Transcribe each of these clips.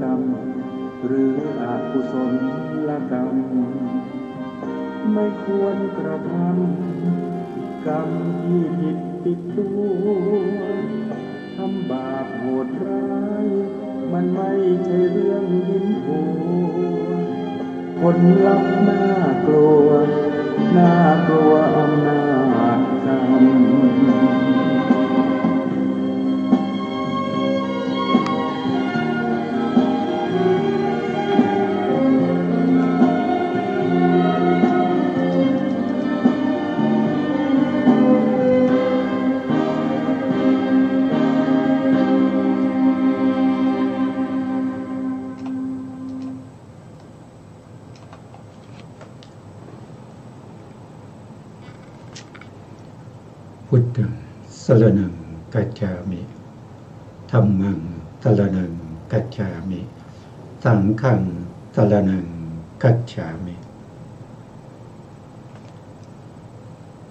กรรมหรืออกุศลกรรมไม่ควรกระทำกรรมที่ผิดติดตัวทำบาปโหดร้ายมันไม่ใช่เรื่องยิ้มโหผลลัพธ์น่ากลัวน่ากลัวอำนาจกรรมพุทธังสรณังกัจฉามิธัมมังสรณังกัจฉามิสังฆังสรณังกัจฉามิ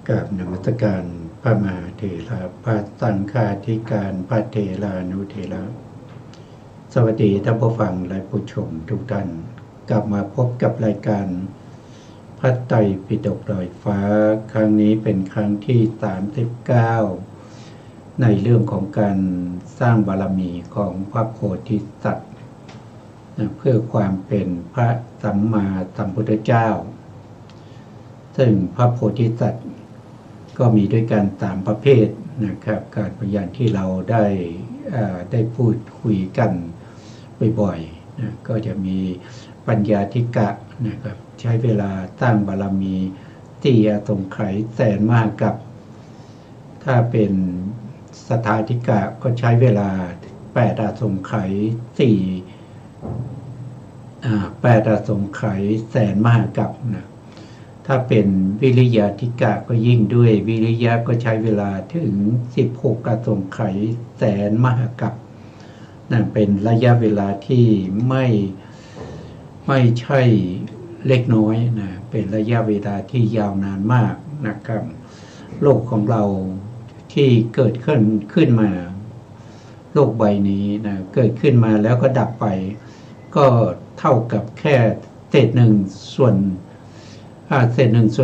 กราบนมัสการพระมหาเถระพระสังฆาธิการพระเถรานุเถระสวัสดีท่านผู้ฟังและผู้ชมทุกท่านกลับมาพบกับรายการพระไตรปิฎกลอยฟ้าครั้งนี้เป็นครั้งที่39ในเรื่องของการสร้างบารมีของพระโพธิสัตว์เพื่อความเป็นพระสัมมาสัมพุทธเจ้าซึ่งพระโพธิสัตว์ก็มีด้วยกัน3ประเภทนะครับการพยานที่เราได้พูดคุยกันบ่อยๆนะก็จะมีปัญญาธิกะนะครับใช้เวลาตั้งบารมีที่อสงไขยแสนมากกับถ้าเป็นสถาธิกะก็ใช้เวลา8อสงไขย8อสงไขยแสนมหากัปนะถ้าเป็นวิริยะธิกะก็ยิ่งด้วยวิริยะก็ใช้เวลาถึง16อสงไขยแสนมหากัปนั่นเป็นระยะเวลาที่ไม่ใช่เล็กน้อยนะเป็นระยะเวลาที่ยาวนานมากนะครับโลกของเราที่เกิดขึ้นมาโลกใบนี้นะเกิดขึ้นมาแล้วก็ดับไปก็เท่ากับแค่เศษหนึ่งส่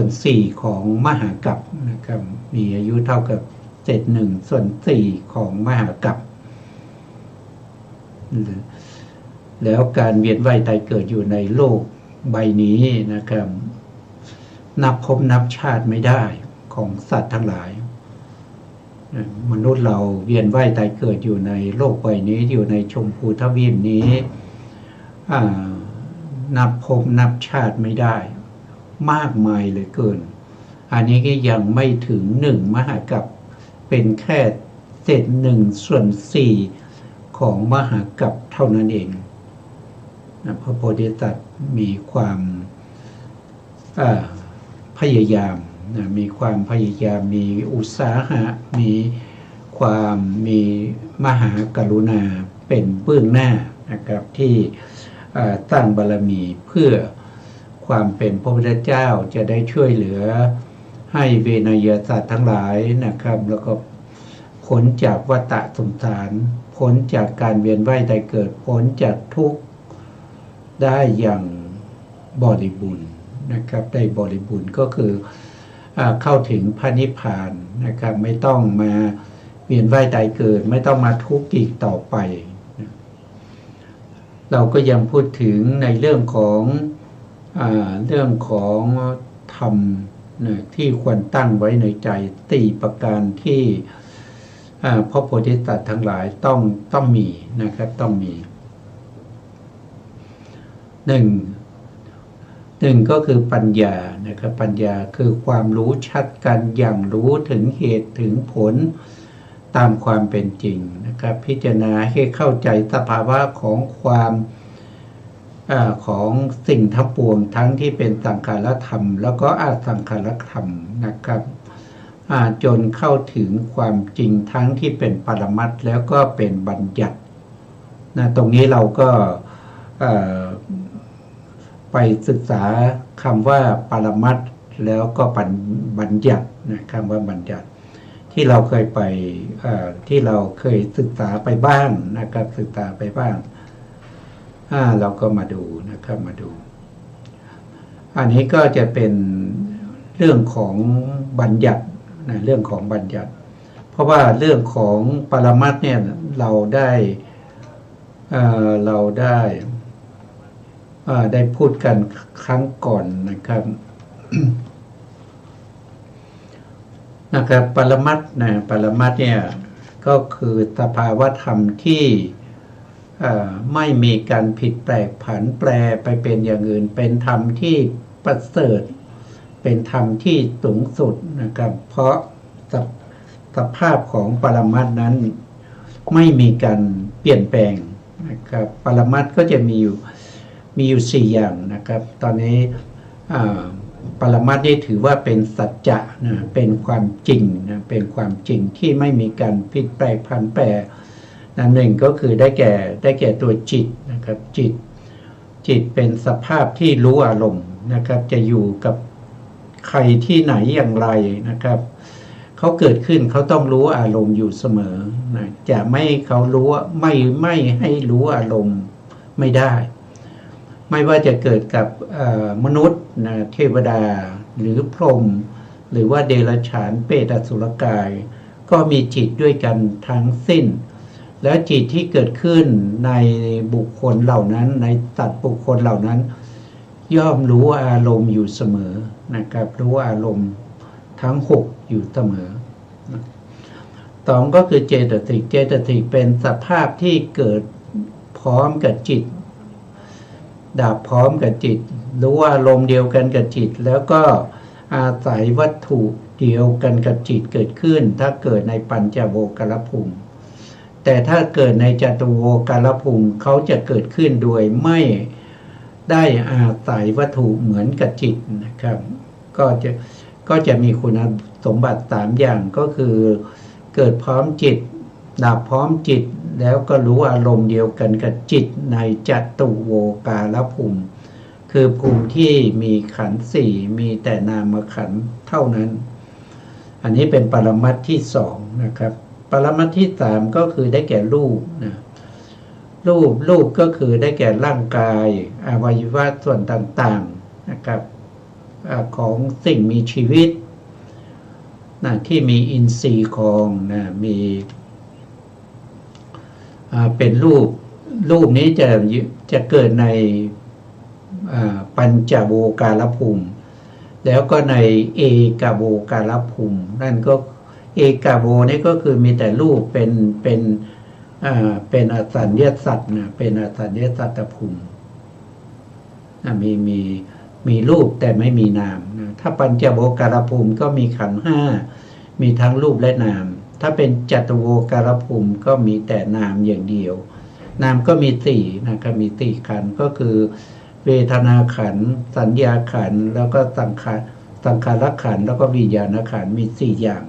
วนสี่ของมหากัปนะครับมีอายุเท่ากับเศษหนึ่งส่วนสี่ของมหากัปแล้วการเวียนว่ายตายเกิดอยู่ในโลกใบนี้นะครับนับพบนับชาติไม่ได้ของสัตว์ทั้งหลายมนุษย์เราเวียนว่ายตายเกิดอยู่ในโลกใบนี้อยู่ในชมพูทวีปนี้นับพบนับชาติไม่ได้มากมายเลยเกินอันนี้ก็ยังไม่ถึง1มหากัปเป็นแค่เศษ1ส่วน4ของมหากัปเท่านั้นเองพระโพธิสัตว์มีความพยายามมีความพยายามมีอุตสาหะมีมหากรุณาเป็นเบื้องหน้านะครับที่ตั้งบารมีเพื่อความเป็นพระพุทธเจ้าจะได้ช่วยเหลือให้เวนยสัตว์ทั้งหลายนะครับแล้วก็พ้นจากวัฏฏะสงสารพ้นจากการเวียนว่ายตายเกิดพ้นจากทุกข์ได้อย่างบริบูรณ์นะครับได้บริบูรณ์ก็คือเข้าถึงพระนิพพานนะครับไม่ต้องมาเวียนว่ายตายเกิดไม่ต้องมาทุกข์อีกต่อไปเราก็ยังพูดถึงในเรื่องของธรรมที่ควรตั้งไว้ในใจ4ประการที่พระโพธิสัตว์ทั้งหลายต้องมีนะครับต้องมีหนึ่งก็คือปัญญานะครับปัญญาคือความรู้ชัดกันอย่างรู้ถึงเหตุถึงผลตามความเป็นจริงนะครับพิจารณาให้เข้าใจสภาวะของของสิ่งทั้งปวงทั้งที่เป็นสังขารธรรมแล้วก็อสังขารธรรมนะครับจนเข้าถึงความจริงทั้งที่เป็นปรมัตถ์แล้วก็เป็นบัญญัตินะตรงนี้เราก็ไปศึกษาคำว่าปรมัตถ์แล้วก็บัญญัตินะคำว่าบัญญัติที่เราเคยไปที่เราเคยศึกษาไปบ้างนะครับศึกษาไปบ้าง เราก็มาดูนะครับมาดู อันนี้ก็จะเป็นเรื่องของบัญญัตินะเรื่องของบัญญัติเพราะว่าเรื่องของปรมัตถ์เนี่ยเราได้พูดกันครั้งก่อนนะครับ นะครับปรมัตถ์นะปรมัตถ์เนี่ยก็คือสภาวะธรรมที่ไม่มีการผิดแปลกผันแปรไปเป็นอย่างอื่นเป็นธรรมที่ประเสริฐเป็นธรรมที่สูงสุดนะครับเพราะสภาพของปรมัตถ์นั้นไม่มีการเปลี่ยนแปลงนะครับปรมัตถ์ก็จะมีอยู่4อย่างนะครับตอนนี้ปรมัตถ์นี่ถือว่าเป็นสัจจะนะเป็นความจริงนะเป็นความจริงที่ไม่มีการผิดแปลกผันแปรนั่นหนึ่งก็คือได้แก่ตัวจิตนะครับจิตเป็นสภาพที่รู้อารมณ์นะครับจะอยู่กับใครที่ไหนอย่างไรนะครับเขาเกิดขึ้นเขาต้องรู้อารมณ์อยู่เสมอนะจะไม่เขารู้ไม่ให้รู้อารมณ์ไม่ได้ไม่ว่าจะเกิดกับมนุษย์นะเทวดาหรือพรหมหรือว่าเดรัจฉานเปรตอสุรกายก็มีจิตด้วยกันทั้งสิ้นและจิตที่เกิดขึ้นในบุคคลเหล่านั้นในสัตว์บุคคลเหล่านั้นย่อมรู้อารมณ์อยู่เสมอนะครับรู้อารมณ์ทั้ง6อยู่เสมอ2ก็คือเจตสิกเป็นสภาพที่เกิดพร้อมกับจิตดับพร้อมกับจิตรู้อารมณ์เดียวกันกับจิตแล้วก็อาศัยวัตถุเดียวกันกับจิตเกิดขึ้นถ้าเกิดในปัญจโวการภูมิแต่ถ้าเกิดในจตุโวการภูมิเขาจะเกิดขึ้นโดยไม่ได้อาศัยวัตถุเหมือนกับจิตนะครับก็จะมีคุณสมบัติ3อย่างก็คือเกิดพร้อมจิตดับพร้อมจิตแล้วก็รู้อารมณ์เดียวกันกับจิตในจตุโวการภูมิคือภูมิที่มีขันธ์4มีแต่นามขันธ์เท่านั้นอันนี้เป็นปรมัตถ์ที่2นะครับปรมัตถ์ที่3ก็คือได้แก่รูปนะรูปก็คือได้แก่ร่างกายอวัยวะส่วนต่างๆนะครับของสิ่งมีชีวิตนะที่มีอินทรีย์ของนะมีเป็นรูปนี้จะเกิดในปัญจโวการภูมิแล้วก็ในเอกโวการภูมินั่นก็เอกโวนี่ก็คือมีแต่รูปเป็นอสัญญสัตว์นะเป็นอสัญญสัตตภูมิมีรูปแต่ไม่มีนามนะถ้าปัญจโวการภูมิก็มีขันธ์5มีทั้งรูปและนามถ้าเป็นจตุโวการภูมิก็มีแต่นามอย่างเดียวนามก็มี4นะครับมี4ขันธ์ก็คือเวทนาขันธ์สัญญาขันธ์แล้วก็สังขารขันธ์แล้วก็วิญญาณขันธ์มี4อย่าง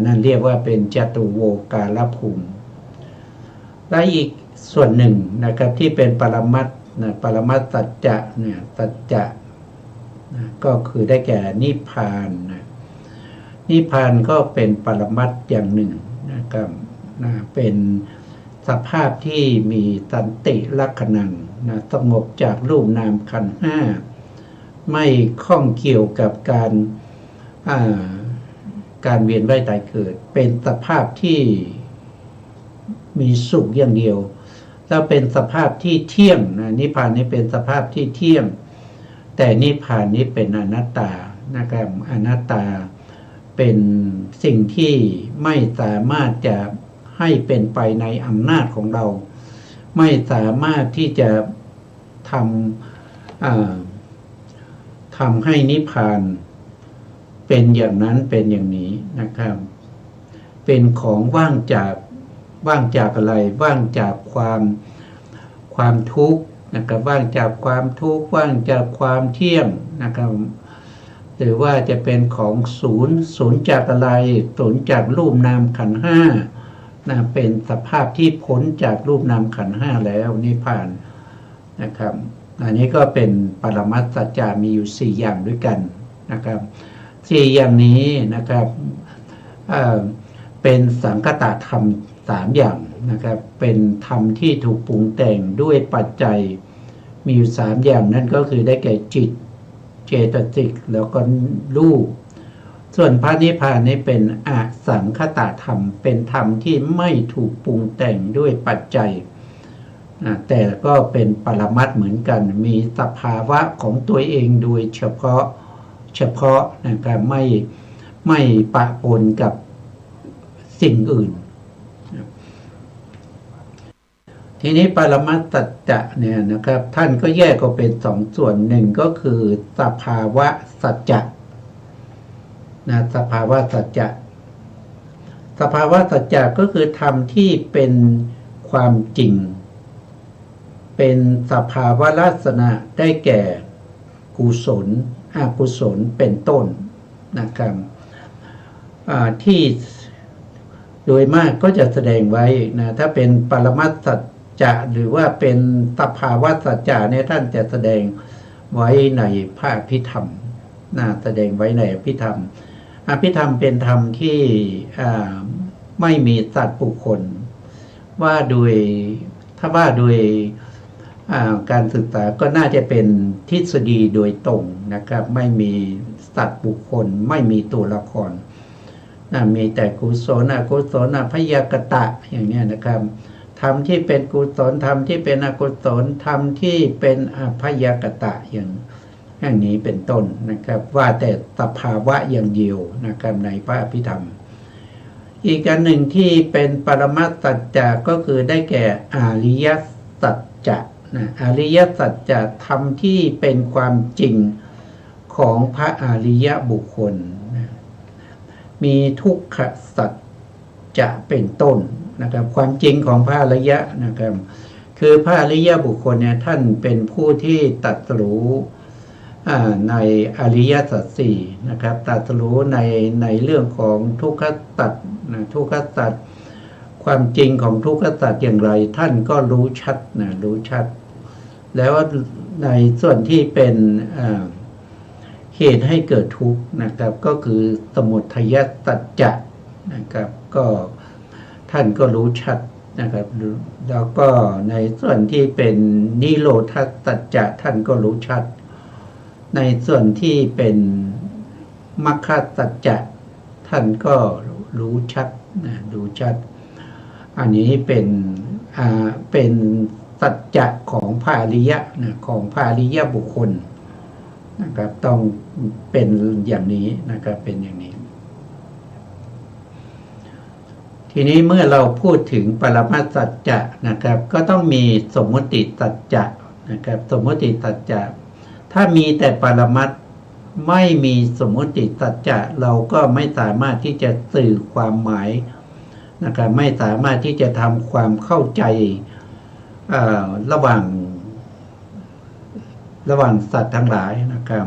นั่นเรียกว่าเป็นจตุโวการภูมิและอีกส่วนหนึ่งนะครับที่เป็นปรมัตถ์นะปรมัตถ์สัจจะเนี่ยสัจจะนะก็คือได้แก่นิพพานนะนิพพานก็เป็นปรมัตถ์อย่างหนึ่งนะครับเป็นสภาพที่มีสันติลักขณังนะสงบจากรูปนามขันธ์5ไม่ข้องเกี่ยวกับการเวียนว่ายตายเกิดเป็นสภาพที่มีสุขอย่างเดียวแล้วเป็นสภาพที่เที่ยงนะนิพพานนี้เป็นสภาพที่เที่ยงแต่นิพพานนี้เป็นอนัตตานะครับอนัตตาเป็นสิ่งที่ไม่สามารถจะให้เป็นไปในอำนาจของเราไม่สามารถที่จะทำให้นิพพานเป็นอย่างนั้นเป็นอย่างนี้นะครับเป็นของว่างจากอะไรว่างจากความทุกข์นะครับว่างจากความทุกข์ว่างจากความเที่ยงนะครับหรือว่าจะเป็นของศูนย์จากอะไรศูนย์จากรูปนามขันธ์5นะเป็นสภาพที่พ้นจากรูปนามขันธ์5แล้วนิพพานนะครับอันนี้ก็เป็นปรมัตถ์สัจจะมีอยู่4อย่างด้วยกันนะครับ4อย่างนี้นะครับเป็นสังคตธรรม 3อย่างนะครับเป็นธรรมที่ถูกปรุงแต่งด้วยปัจจัยมีอยู่3อย่างนั่นก็คือได้แก่จิตเจตสิกแล้วก็รูปส่วนพระนิพพานนี้เป็นอสังคตธรรมเป็นธรรมที่ไม่ถูกปรุงแต่งด้วยปัจจัยแต่ก็เป็นปรมัตถ์เหมือนกันมีสภาวะของตัวเองโดยเฉพาะนะครับไม่ปะปนกับสิ่งอื่นทีนี้ปรมัตถสัจจะเนี่ยนะครับท่านก็แยกออกเป็น2ส่วนหนึ่งก็คือสภาวะสัจจะนะสภาวะสัจจะก็คือธรรมที่เป็นความจริงเป็นสภาวะลักษณะได้แก่กุศลอกุศลเป็นต้นนะครับที่โดยมากก็จะแสดงไว้นะถ้าเป็นปรมัตถสัจจะหรือว่าเป็นสภาวะสัจจะเนี่ยท่านจะแสดงไว้ในพระอภิธรรมนะแสดงไว้ในอภิธรรมเป็นธรรมที่ไม่มีสัตว์บุคคลว่าโดยการศึกษาก็น่าจะเป็นทฤษฎีโดยตรงนะครับไม่มีสัตว์บุคคลไม่มีตัวละครมีแต่กุศลอกุศลพยากตะอย่างนี้นะครับธรรมที่เป็นกุศลธรรมที่เป็นอกุศลธรรมที่เป็นอพยากตะอย่างนี้เป็นต้นนะครับว่าแต่สภาวะอย่างเดียวนะครับในพระอภิธรรมอีกอันหนึ่งที่เป็นปรมัตถสัจจะก็คือได้แก่อริยสัจจะอริยสัจจะธรรมที่เป็นความจริงของพระอริยบุคคลมีทุกขสัจจะเป็นต้นนะครับความจริงของพระอริยะนะครับคือพระอริยบุคคลเนี่ยท่านเป็นผู้ที่ตรัสรู้ในอริยสัจสี่นะครับตรัสรู้ในเรื่องของทุกขสัจทุกขสัจความจริงของทุกขสัจอย่างไรท่านก็รู้ชัดรู้ชัดแล้วในส่วนที่เป็นเหตุให้เกิดทุกข์นะครับก็คือสมุทัยสัจจะนะครับก็ท่านก็รู้ชัดนะครับแล้วก็ในส่วนที่เป็นนิโรธสัจจะท่านก็รู้ชัดในส่วนที่เป็นมรรคสัจจะท่านก็รู้ชัดรู้ชัดอันนี้เป็นสัจจะของพระอริยะของพระอริยบุคคลนะครับต้องเป็นอย่างนี้นะครับเป็นอย่างนี้ทีนี้เมื่อเราพูดถึงปรมัตถสัจจะนะครับก็ต้องมีสมมติสัจจะนะครับสมมติสัจจะถ้ามีแต่ปรมัตถ์ไม่มีสมมติสัจจะเราก็ไม่สามารถที่จะสื่อความหมายนะครับไม่สามารถที่จะทำความเข้าใจระหว่างสัตว์ทั้งหลายนะครับ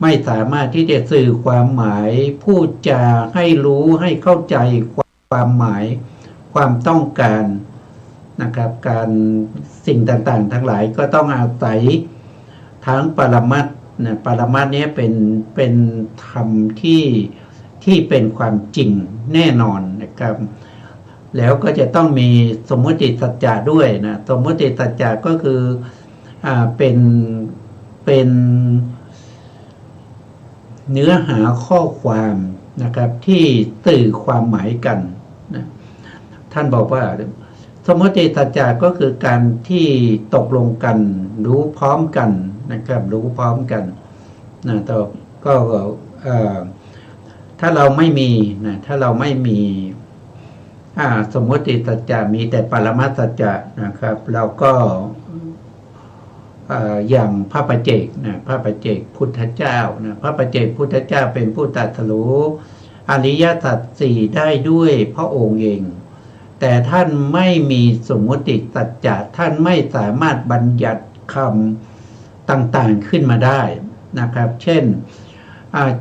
ไม่สามารถที่จะสื่อความหมายพูดจาให้รู้ให้เข้าใจความหมายความต้องการนะครับการสิ่งต่างๆทั้งหลายก็ต้องอาศัยทั้งปรมัตถ์ปรมัตถ์นี้เป็นธรรมที่เป็นความจริงแน่นอนนะครับแล้วก็จะต้องมีสมมติสัจจะด้วยนะสมมติสัจจะก็คือเป็นเนื้อหาข้อความนะครับที่สื่อความหมายกันนะท่านบอกว่าสมมติสัจจะก็คือการที่ตกลงกันรู้พร้อมกันนะครับรู้พร้อมกันนะแต่ก็ถ้าเราไม่มีนะถ้าเราไม่มีสมมติสัจจะมีแต่ปรมัตถสัจจะนะครับเราก็อย่างพระปัจเจกพระปัจเจกพุทธเจ้าพระปัจเจกพุทธเจ้าเป็นผู้ตรัสรู้อริยสัจสี่ได้ด้วยพระองค์เองแต่ท่านไม่มีสมมติสัจจะท่านไม่สามารถบัญญัติคำต่างๆขึ้นมาได้นะครับเช่น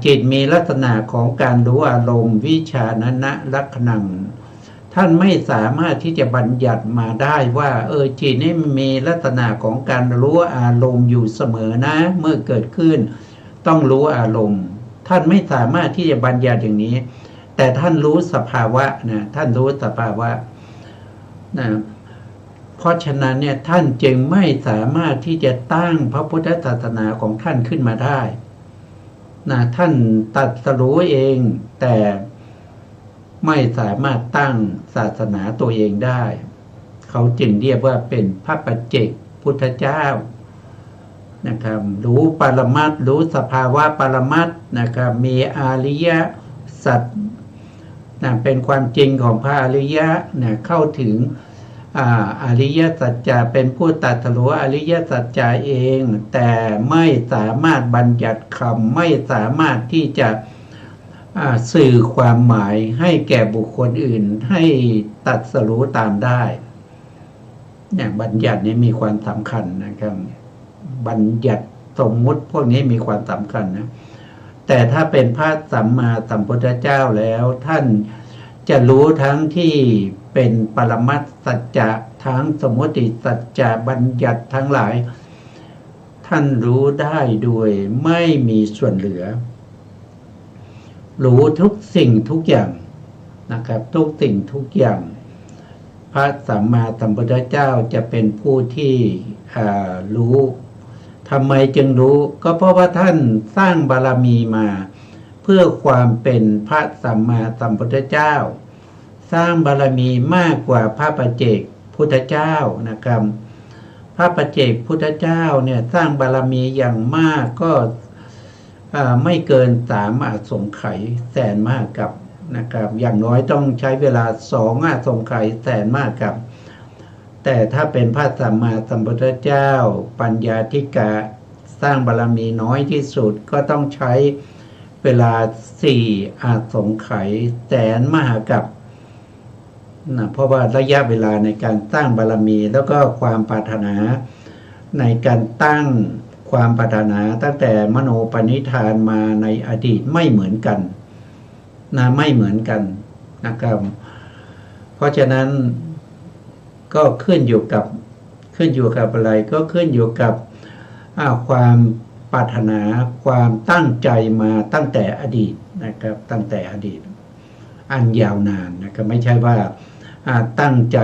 จิตมีลักษณะของการรู้อารมณ์วิชานะลักขณังท่านไม่สามารถที่จะบัญญัติมาได้ว่าจิตนี้มีลักษณะของการรู้อารมณ์อยู่เสมอนะเมื่อเกิดขึ้นต้องรู้อารมณ์ท่านไม่สามารถที่จะบัญญัติอย่างนี้ แต่ท่านรู้สภาวะนะท่านรู้สภาวะนะเพราะฉะนั้นเนี่ยท่านจึงไม่สามารถที่จะตั้งพระพุทธศาสนาของท่านขึ้นมาได้นะท่านตรัสรู้เองแต่ไม่สามารถตั้งศาสนาตัวเองได้เขาจึงเรียกว่าเป็นพระปัจเจกพุทธเจ้านะครับรู้ปรมัตถ์รู้สภาวะปรมัตถ์นะครับมีอริยสัจนะเป็นความจริงของพระอริยะนะเข้าถึงอริยสัจจะเป็นผู้ตรัสรู้อริยสัจจะเองแต่ไม่สามารถบัญญัติคำไม่สามารถที่จะสื่อความหมายให้แก่บุคคลอื่นให้ตรัสรู้ตามได้เนี่ยบัญญัตินี้มีความสำคัญนะครับบัญญัติสมมุติพวกนี้มีความสำคัญนะแต่ถ้าเป็นพระสัมมาสัมพุทธเจ้าแล้วท่านจะรู้ทั้งที่เป็นปรมัตถสัจจะทั้งสมมติสัจจะบัญญัติทั้งหลายท่านรู้ได้โดยไม่มีส่วนเหลือรู้ทุกสิ่งทุกอย่างนะครับทุกสิ่งทุกอย่างพระสัมมาสัมพุทธเจ้าจะเป็นผู้ที่รู้ทำไมจึงรู้ก็เพราะว่าท่านสร้างบารมีมาเพื่อความเป็นพระสัมมาสัมพุทธเจ้าสร้างบารมีมากกว่าพระปัจเจกพุทธเจ้านะครับพระปัจเจกพุทธเจ้าเนี่ยสร้างบารมีอย่างมากก็ไม่เกิน3 อสงไขยแสนมากกับนะครับอย่างน้อยต้องใช้เวลา2 อสงไขยแสนมากกับแต่ถ้าเป็นพระสัมมาสัมพุทธเจ้าปัญญาธิกะสร้างบารมีน้อยที่สุดก็ต้องใช้เวลา4 อสงไขยแสนมหากัปนะเพราะว่าระยะเวลาในการสร้างบารมีแล้วก็ความปรารถนาในการตั้งความปรารถนาตั้งแต่มโนปณิธานมาในอดีตไม่เหมือนกันนะไม่เหมือนกันนะครับเพราะฉะนั้นก็ขึ้นอยู่กับอะไรก็ขึ้นอยู่กับความปรารถนาความตั้งใจมาตั้งแต่อดีตนะครับตั้งแต่อดีตอันยาวนานนะครับไม่ใช่ว่าตั้งใจ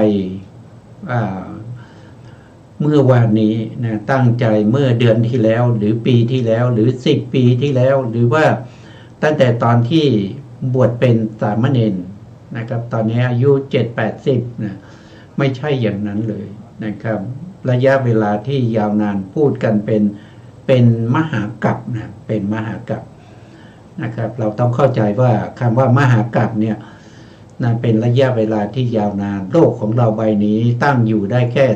เมื่อวานนี้นะตั้งใจเมื่อเดือนที่แล้วหรือปีที่แล้วหรือ10 ปีที่แล้วหรือว่าตั้งแต่ตอนที่บวชเป็นสามเณรนะครับตอนนี้อายุ 7-80 นะไม่ใช่อย่างนั้นเลยนะครับระยะเวลาที่ยาวนานพูดกันเป็นมหากัปนะเป็นมหากัปนะครับเราต้องเข้าใจว่าคำว่ามหากัปเนี่ยนะเป็นระยะเวลาที่ยาวนานโลกของเราใบนี้ตั้งอยู่ได้แค่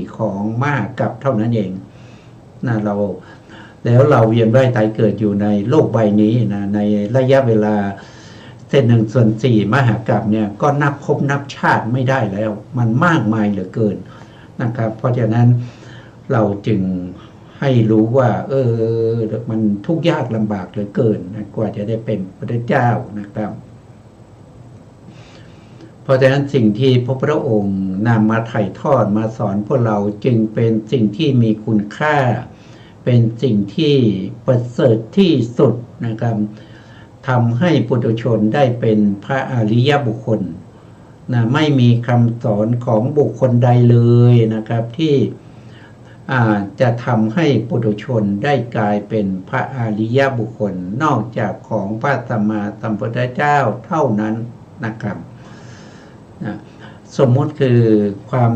1/4ของมหากัปเท่านั้นเองนะเราเวียนว่ายตายเกิดอยู่ในโลกใบนี้นะในระยะเวลา1/4มหากัปเนี่ยก็นับภพนับชาติไม่ได้แล้วมันมากมายเหลือเกินนะครับเพราะฉะนั้นเราจึงให้รู้ว่ามันทุกข์ยากลำบากเหลือเกินนะกว่าจะได้เป็นพระเจ้านะครับเพราะฉะนั้นสิ่งที่พระพุทธองค์นำมาถ่ายทอดมาสอนพวกเราจึงเป็นสิ่งที่มีคุณค่าเป็นสิ่งที่ประเสริฐที่สุดนะครับทำให้ปุถุชนได้เป็นพระอริยบุคคลนะไม่มีคำสอนของบุคคลใดเลยนะครับที่จะทำให้ปุถุชนได้กลายเป็นพระอริยบุคคลนอกจากของพระสัมมาสัมพุทธเจ้าเท่านั้นนะครับสมมติคือความ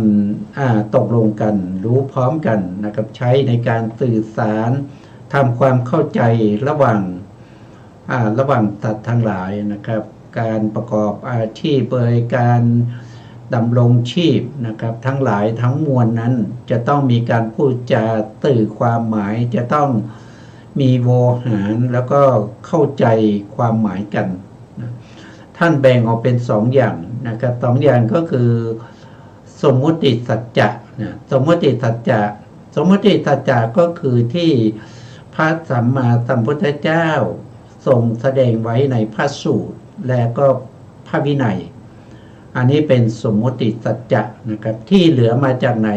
ตกลงกันรู้พร้อมกันนะครับใช้ในการสื่อสารทำความเข้าใจระหว่างสัตว์ทั้งหลายนะครับการประกอบอาชีพการดำรงชีพนะครับทั้งหลายทั้งมวลนั้นจะต้องมีการพูดจาสื่อความหมายจะต้องมีโวหารแล้วก็เข้าใจความหมายกันนะท่านแบ่งออกเป็น2 อย่างนะครับ2 อย่างก็คือสมมุติสัจจะนะสมมุติสัจจะก็คือที่พระสัมมาสัมพุทธเจ้าทรงแสดงไว้ในพระสูตรและก็พระวินัยอันนี้เป็นสมมติสัจจะนะครับที่เหลือมาจากไหน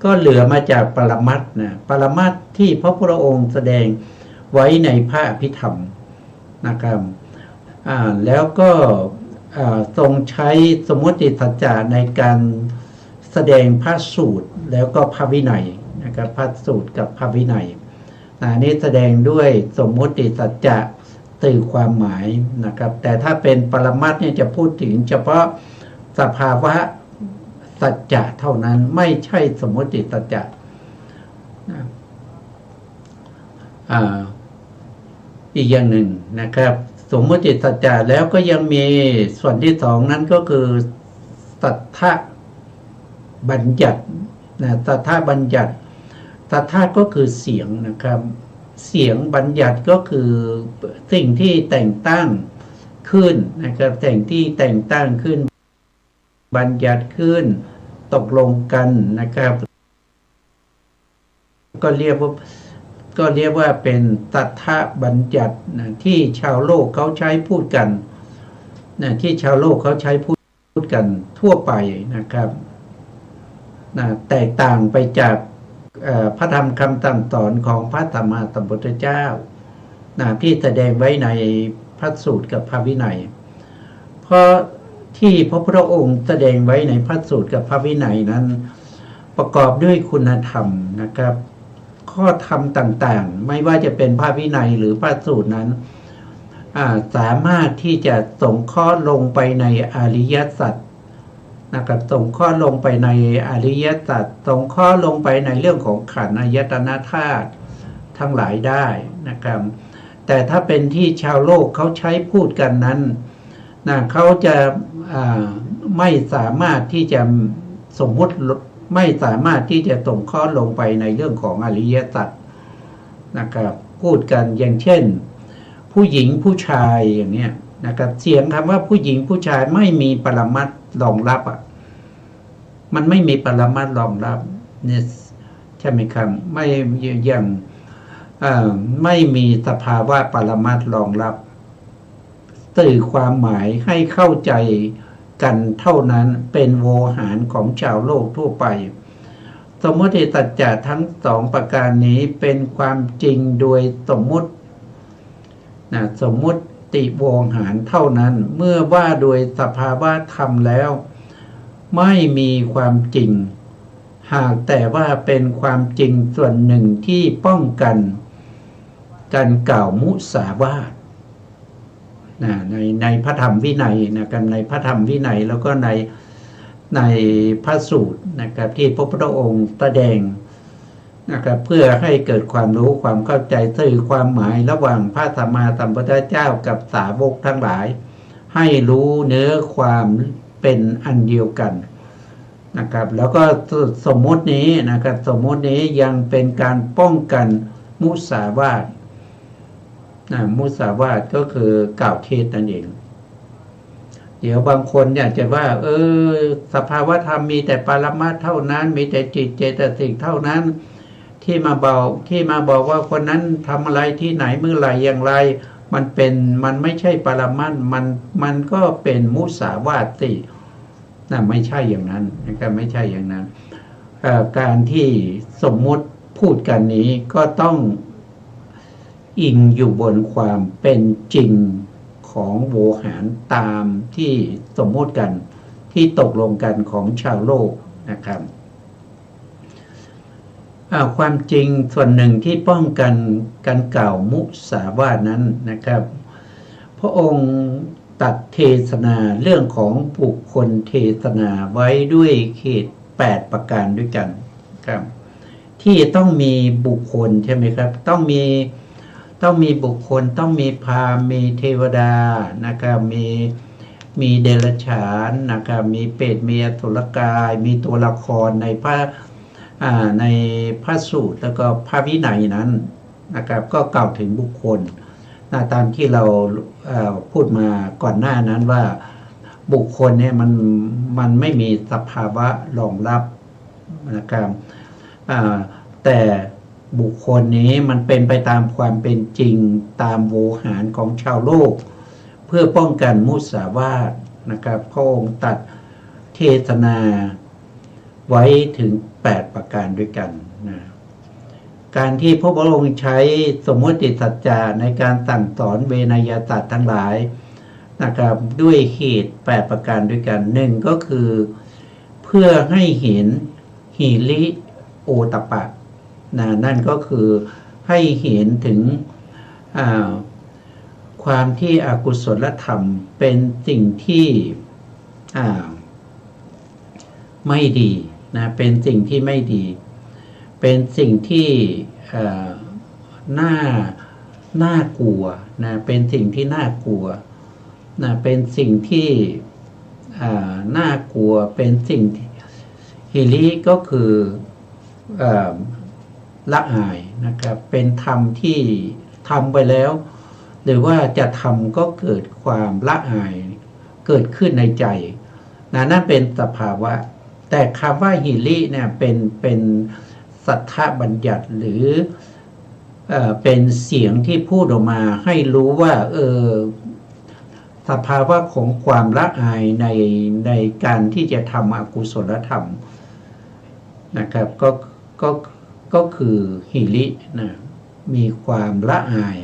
ก็เหลือมาจากปรมัตถ์นะปรมัตถ์ที่พระพุทธองค์แสดงไว้ในพระอภิธรรมนะครับ แล้วก็ทรงใช้สมมติสัจจะในการแสดงพระสูตรแล้วก็พระวินัยนะครับพระสูตรกับพระวินัยนี้แสดงด้วยสมมติสัจจะตื่อความหมายนะครับแต่ถ้าเป็นปรมัตถ์เนี่ยจะพูดถึงเฉพาะสภาวะสัจจะเท่านั้นไม่ใช่สมมติสัจจะอีกอย่างหนึ่งนะครับสมมติสัจจะแล้วก็ยังมีส่วนที่สองนั้นก็คือสัทธบัญญัติสัทธบัญญัติสัทธก็คือเสียงนะครับเสียงบัญญัติก็คือสิ่งที่แต่งตั้งขึ้นนะครับที่แต่งตั้งขึ้นบัญญัติขึ้นตกลงกันนะครับก็เรียกว่าเป็นสัทธบัญญัติที่ชาวโลกเขาใช้พูดกันที่ชาวโลกเขาใช้พูดกันทั่วไปนะครับแตกต่างไปจากพระธรรมคำสั่งสอนของพระสัมมาสัมพุทธเจ้าที่แสดงไว้ในพระสูตรกับพระวินัยเพราะที่พระพุทธองค์แสดงไว้ในพระสูตรกับพระวินัยนั้นประกอบด้วยคุณธรรมนะครับข้อธรรมต่างๆไม่ว่าจะเป็นพระวินัยหรือพระสูตรนั้นสามารถที่จะส่งข้อลงไปในอริยสัจนะครับส่งข้อลงไปในอริยสัจส่งข้อลงไปในเรื่องของขันธ์อายตนะธาตุทั้งหลายได้นะครับแต่ถ้าเป็นที่ชาวโลกเขาใช้พูดกันนั้นเขาจะไม่สามารถที่จะสมมุติไม่สามารถที่จะส่งข้อลงไปในเรื่องของอริยสัจนะครับพูดกันอย่างเช่นผู้หญิงผู้ชายอย่างเนี้ยนะครับเสียงคำว่าผู้หญิงผู้ชายไม่มีปรมัตถ์รองรับมันไม่มีปรมัตถ์รองรับเนี่ยใช่ไหมครับไม่อย่างไม่มีสภาวะปรมัตถ์รองรับสื่อความหมายให้เข้าใจกันเท่านั้นเป็นโวหารของชาวโลกทั่วไปสมมติสัจจะทั้งสองประการนี้เป็นความจริงโดยสมมุติสมมุติโวหารเท่านั้นเมื่อว่าโดยสภาวะธรรมแล้วไม่มีความจริงหากแต่ว่าเป็นความจริงส่วนหนึ่งที่ป้องกันการกล่าวมุสาวาทในพระธรรมวินัยนะครับในพระธรรมวินัยแล้วก็ในพระสูตรนะครับที่พระพุทธองค์แสดงนะครับเพื่อให้เกิดความรู้ความเข้าใจสื่อความหมายระหว่างพระสัมมาสัมพุทธเจ้ากับสาวกทั้งหลายให้รู้เนื้อความเป็นอันเดียวกันนะครับแล้วก็สมมตินี้นะครับสมมตินี้ยังเป็นการป้องกันมุสาวาทมุสาวาทก็คือกล่าวเท็จนั่นเองเดี๋ยวบางคนอยากจะว่าสภาวะธรรมมีแต่ปรมัตถ์เท่านั้นมีแต่จิตเจตสิกเท่านั้นที่มาบอกว่าคนนั้นทำอะไรที่ไหนเมื่อไหร่อย่างไรมันไม่ใช่ปรมัตถ์มันก็เป็นมุสาวาทสิไม่ใช่อย่างนั้นนะครับไม่ใช่อย่างนั้นการที่สมมุติพูดกันนี้ก็ต้องอิงอยู่บนความเป็นจริงของโวหารตามที่สมมติกันที่ตกลงกันของชาวโลกนะครับความจริงส่วนหนึ่งที่ป้องกันการกล่าวมุสาวาทนั้นนะครับพระองค์ตัดเทศนาเรื่องของบุคคลเทศนาไว้ด้วยเขต8ประการด้วยกันครับที่ต้องมีบุคคลใช่ไหมครับต้องมีบุคคลต้องมีพราหมณ์มีเทวดานะครับมีเดรัจฉานนะครับมีเปรตมีอสุรกายมีตัวละครในพระสูตรแล้วก็พระวินัยนั้นนะครับก็กล่าวถึงบุคคลตามที่เราพูดมาก่อนหน้านั้นว่าบุคคลเนี่ยมันไม่มีสภาวะรองรับนะครับแต่บุคคลนี้มันเป็นไปตามความเป็นจริงตามโวหารของชาวโลกเพื่อป้องกันมุสาวาทนะครับพระองค์ตัดเทศนาไว้ถึง8ประการด้วยกันนะการที่พระองค์ใช้สมมติสัจจะในการสั่งสอนเวนยสัตว์ทั้งหลาย นะครับด้วยเหตุ8ประการด้วยกันหนึ่งก็คือเพื่อให้เห็นหิริโอตปปะนั่นก็คือให้เห็นถึงความที่อกุศลธรรมเป็นสิ่งที่ไม่ดีนะเป็นสิ่งที่ไม่ดีเป็นสิ่งที่น่ากลัวนะเป็นสิ่งที่น่ากลัวนะเป็นสิ่งที่น่ากลัวเป็นสิ่งหิริก็คือละอายนะครับเป็นธรรมที่ทำไปแล้วหรือว่าจะทำก็เกิดความละอายเกิดขึ้นในใจนั่นเป็นสภาวะแต่คำว่าหิริเนี่ยเป็นสัทธบัญญัติหรือเป็นเสียงที่พูดออกมาให้รู้ว่าสภาวะของความละอายในการที่จะทำอกุศลธรรมนะครับก็คือหิรินะมีความละอาย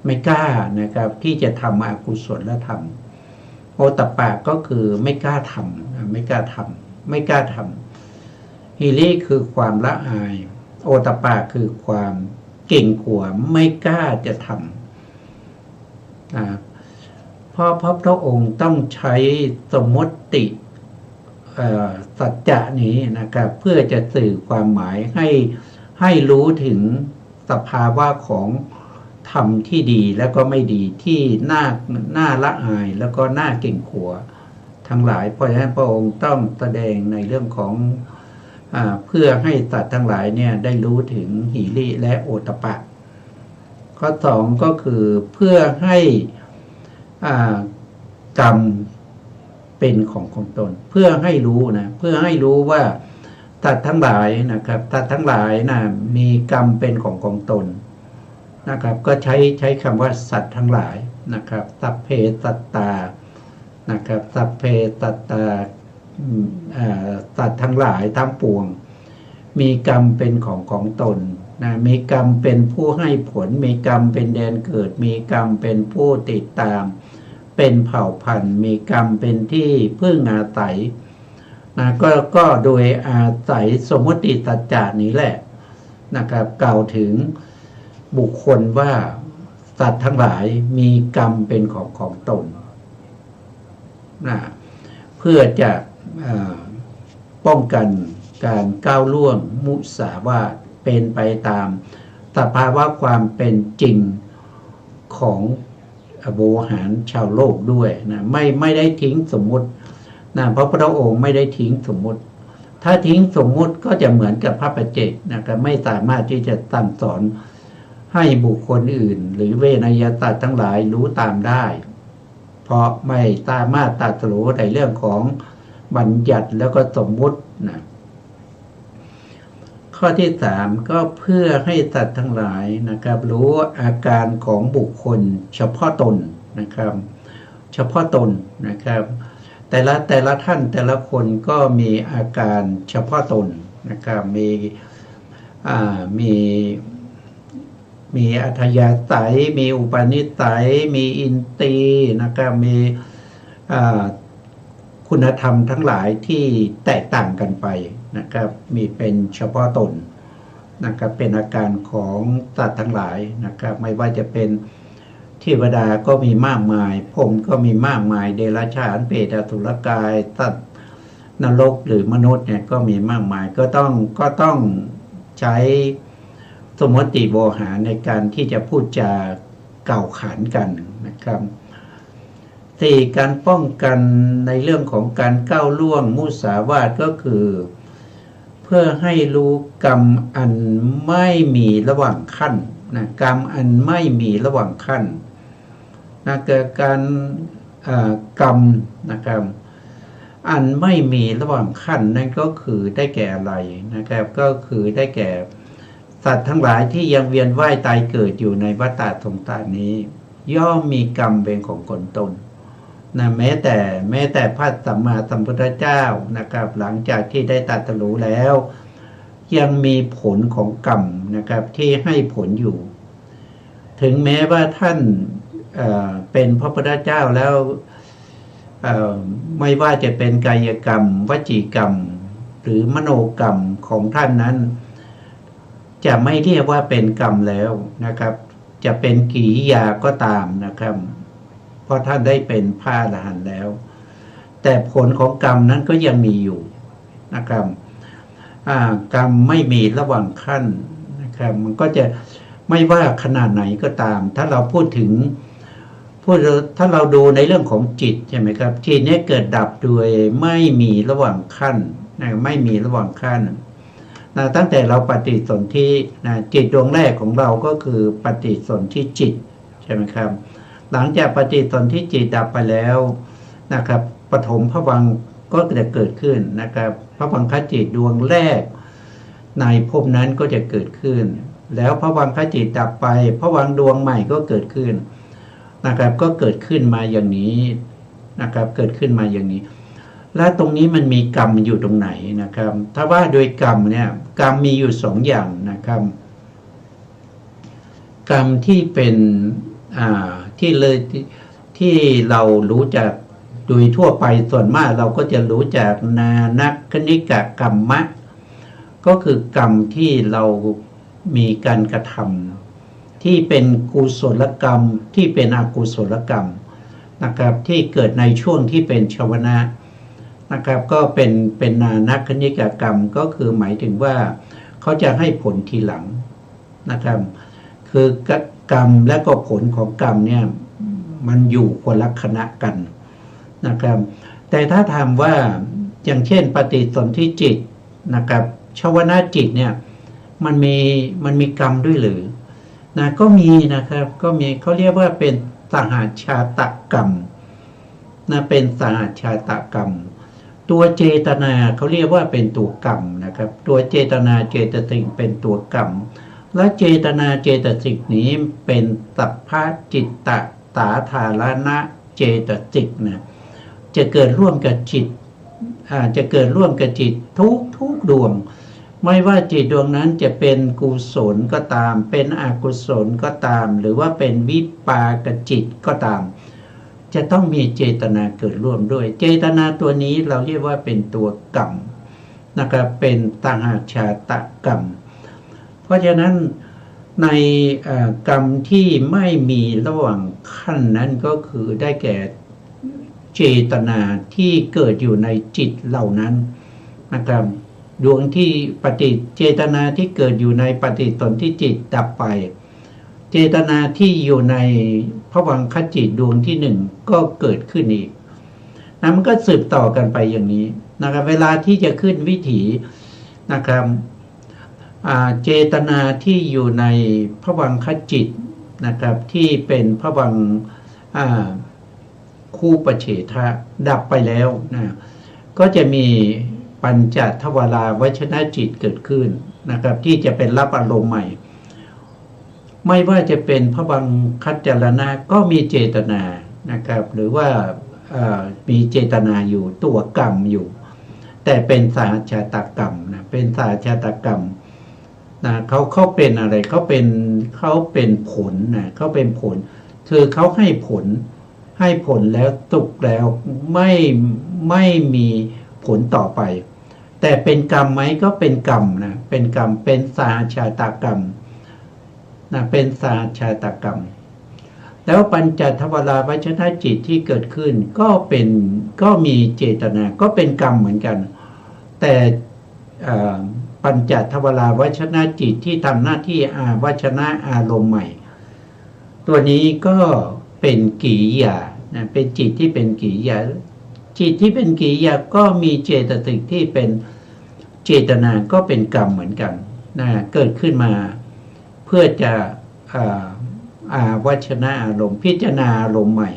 ไม่กล้านะครับที่จะทำอกุศลธรรมโอตตัปปะก็คือไม่กล้าทำไม่กล้าทำหิริคือความละอายโอตตัปปะคือความเก่งกลัวไม่กล้าจะทำเพราะพระองค์ต้องใช้สมมติสัจจะนี้นะครับเพื่อจะสื่อความหมายให้รู้ถึงสภาวะของธรรมที่ดีแล้วก็ไม่ดีที่น่าละอายแล้วก็น่าเก่งขวัวทั้งหลายเพราะฉะนั้นพระองค์ต้องแสดงในเรื่องของเพื่อให้สัตว์ทั้งหลายเนี่ยได้รู้ถึงหิริและโอตตัปปะข้อ2ก็คือเพื่อให้กรรมเป็นของตนเพื่อให้รู้นะเพื่อให้รู้ว่าสัตว์ทั้งหลายนะครับสัตว์ทั้งหลายนะมีกรรมเป็นของตนนะครับก็ใช้คำว่าสัตว์ทั้งหลายนะครับสัพเพสัตตานะครับสัพเพสัตตาสัตว์ทั้งหลายทั้งปวงมีกรรมเป็นของตนนะมีกรรมเป็นผู้ให้ผลมีกรรมเป็นแดนเกิดมีกรรมเป็นผู้ติดตามเป็นเผ่าพันธุ์มีกรรมเป็นที่พึ่งอาศัยนะก็โดยอาศัยสมมติสัจจานี้แหละนะครับกล่าวถึงบุคคลว่าสัตว์ทั้งหลายมีกรรมเป็นของตนนะเพื่อจะป้องกันการก้าวล่วงมุสาวาทเป็นไปตามสภาวะความเป็นจริงของโวหารชาวโลกด้วยนะไม่ได้ทิ้งสมมุตินะเพราะพระองค์ไม่ได้ทิ้งสมมุติถ้าทิ้งสมมุติก็จะเหมือนกับพระปัจเจกนะครับไม่สามารถที่จะสั่งสอนให้บุคคลอื่นหรือเวนยสัตว์ทั้งหลายรู้ตามได้เพราะไม่สามารถตรัสรู้ในเรื่องของบัญญัติแล้วก็สมมุตินะข้อที่3ก็เพื่อให้สัตว์ทั้งหลายนะครับรู้อาการของบุคคลเฉพาะตนนะครับเฉพาะตนนะครับแต่ละท่านแต่ละคนก็มีอาการเฉพาะตนนะครับมีอัธยาศัยมีอุปนิสัยมีอินทรีย์นะครับมีคุณธรรมทั้งหลายที่แตกต่างกันไปนะครับมีเป็นเฉพาะตนนะครับเป็นอาการของสัตว์ทั้งหลายนะครับไม่ว่าจะเป็นเทวดาก็มีมากมายพรหมก็มีมากมายเดรัจฉานเปรตอสุรกายสัตว์นรกหรือมนุษย์เนี่ยก็มีมากมายก็ต้องใช้สมมติโวหารในการที่จะพูดจากล่าวขานกันนะครับการป้องกันในเรื่องของการก้าวล่วงมุสาวาทก็คือเพื่อให้รู้กรรมอันไม่มีระหว่างขั้นนะกรรมอันไม่มีระหว่างขั้นนะเกิดการกรรมนะครับอันไม่มีระหว่างขั้นนั่นก็คือได้แก่อะไรนะครับก็คือได้แก่สัตว์ทั้งหลายที่ยังเวียนว่ายตายเกิดอยู่ในวัฏฏะสงสารนี้ย่อมมีกรรมเป็นของตนนะแม้แต่พระสัมมาสัมพุทธเจ้านะครับหลังจากที่ได้ตรัสรู้แล้วยังมีผลของกรรมนะครับที่ให้ผลอยู่ถึงแม้ว่าท่าน เป็นพระพุทธเจ้าแล้วไม่ว่าจะเป็นกายกรรมวจีกรรมหรือมโนกรรมของท่านนั้นจะไม่เรียกว่าเป็นกรรมแล้วนะครับจะเป็นกิริยาก็ตามนะครับเพราะท่านได้เป็นพระอรหันต์แล้วแต่ผลของกรรมนั้นก็ยังมีอยู่นะครับกรรมไม่มีระหว่างขั้นนะครับมันก็จะไม่ว่าขนาดไหนก็ตามถ้าเราพูดถึงถ้าเราดูในเรื่องของจิตใช่ไหมครับจิตนี้เกิดดับโดยไม่มีระหว่างขั้นนะไม่มีระหว่างขั้นนะตั้งแต่เราปฏิสนธินะจิตดวงแรกของเราก็คือปฏิสนธิจิตใช่ไหมครับหลังจากปฏิสนธิจิตดับไปแล้วนะครับปฐมภวังค์ก็จะเกิดขึ้นนะครับภวังคจิตดวงแรกในภพนั้นก็จะเกิดขึ้นแล้วภวังคจิตดับไปภวังค์ดวงใหม่ก็เกิดขึ้นนะครับก็เกิดขึ้นมาอย่างนี้นะครับเกิดขึ้นมาอย่างนี้และตรงนี้มันมีกรรมอยู่ตรงไหนนะครับถ้าว่าโดยกรรมเนี่ยกรรมมีอยู่สองอย่างนะครับกรรมที่เป็นที่เลยที่เรารู้จักโดยทั่วไปส่วนมากเราก็จะรู้จักนานักคณิกกรรมะก็คือกรรมที่เรามีการกระทำที่เป็นกุศลกรรมที่เป็นอกุศลกรรมนะครับที่เกิดในช่วงที่เป็นชวนะนะครับก็เป็นนานักคณิกกรรมก็คือหมายถึงว่าเขาจะให้ผลทีหลังนะครับคือกรรมและก็ผลของกรรมเนี่ยมันอยู่คนละคณะกันนะครับแต่ถ้าถามว่าอย่างเช่นปฏิสนธิจิตนะครับชวนะจิตเนี่ยมันมีกรรมด้วยหรือนะก็มีนะครับก็มีเขาเรียกว่าเป็นสหชาตกรรมนะเป็นสหชาตกรรมตัวเจตนาเขาเรียกว่าเป็นตัวกรรมนะครับตัวเจตนาเจตสิกเป็นตัวกรรมและเจตนาเจตสิกนี้เป็นสัพพะจิตตตาธารณะเจตสิกนะจะเกิดร่วมกับจิตจะเกิดร่วมกับจิตทุกดวงไม่ว่าจิตดวงนั้นจะเป็นกุศลก็ตามเป็นอกุศลก็ตามหรือว่าเป็นวิปากจิตก็ตามจะต้องมีเจตนาเกิดร่วมด้วยเจตนาตัวนี้เราเรียกว่าเป็นตัวกรรมนะครับเป็นตหชาตกรรมเพราะฉะนั้นในกรรมที่ไม่มีระหว่างขั้นนั้นก็คือได้แก่เจตนาที่เกิดอยู่ในจิตเหล่านั้นนะครับดวงที่เจตนาที่เกิดอยู่ในปฏิสนธิจิตดับไปเจตนาที่อยู่ในภวังคจิตดวงที่หนึ่งก็เกิดขึ้นอีกนะมันก็สืบต่อกันไปอย่างนี้นะครับเวลาที่จะขึ้นวิถีนะครับเจตนาที่อยู่ในภวังคจิตนะครับที่เป็นภวังค์คู่ปเฉทะดับไปแล้วนะก็จะมีปัญจทวาราวชนะจิตเกิดขึ้นนะครับที่จะเป็นรับอารมณ์ใหม่ไม่ว่าจะเป็นภวังคัจจารณะก็มีเจตนานะครับหรือว่ามีเจตนาอยู่ตัวกรรมอยู่แต่เป็นสหชาตกรรมนะเป็นสหชาตกรรมนะเขาเป็นอะไรเขาเป็นผลนะเขาเป็นผลคือเขาให้ผลแล้วตุกแล้วไม่มีผลต่อไปแต่เป็นกรรมไหมก็เป็นกรรมนะเป็นกรรมเป็นสหชาตกรรมนะเป็นสหชาตกรรมแล้วปัญจทวาราวชนะจิตที่เกิดขึ้นก็มีเจตนาก็เป็นกรรมเหมือนกันแต่ปัญจทวาราวชนะจิตที่ทำหน้าที่วชนะอารมณ์ใหม่ตัวนี้ก็เป็นกิริยานะเป็นจิตที่เป็นกิริยาจิตที่เป็นกิริยาก็มีเจตสิกที่เป็นเจตนาก็เป็นกรรมเหมือนกันนะเกิดขึ้นมาเพื่อจะวชนะอารมณ์พิจารณาอารมณ์ใหม่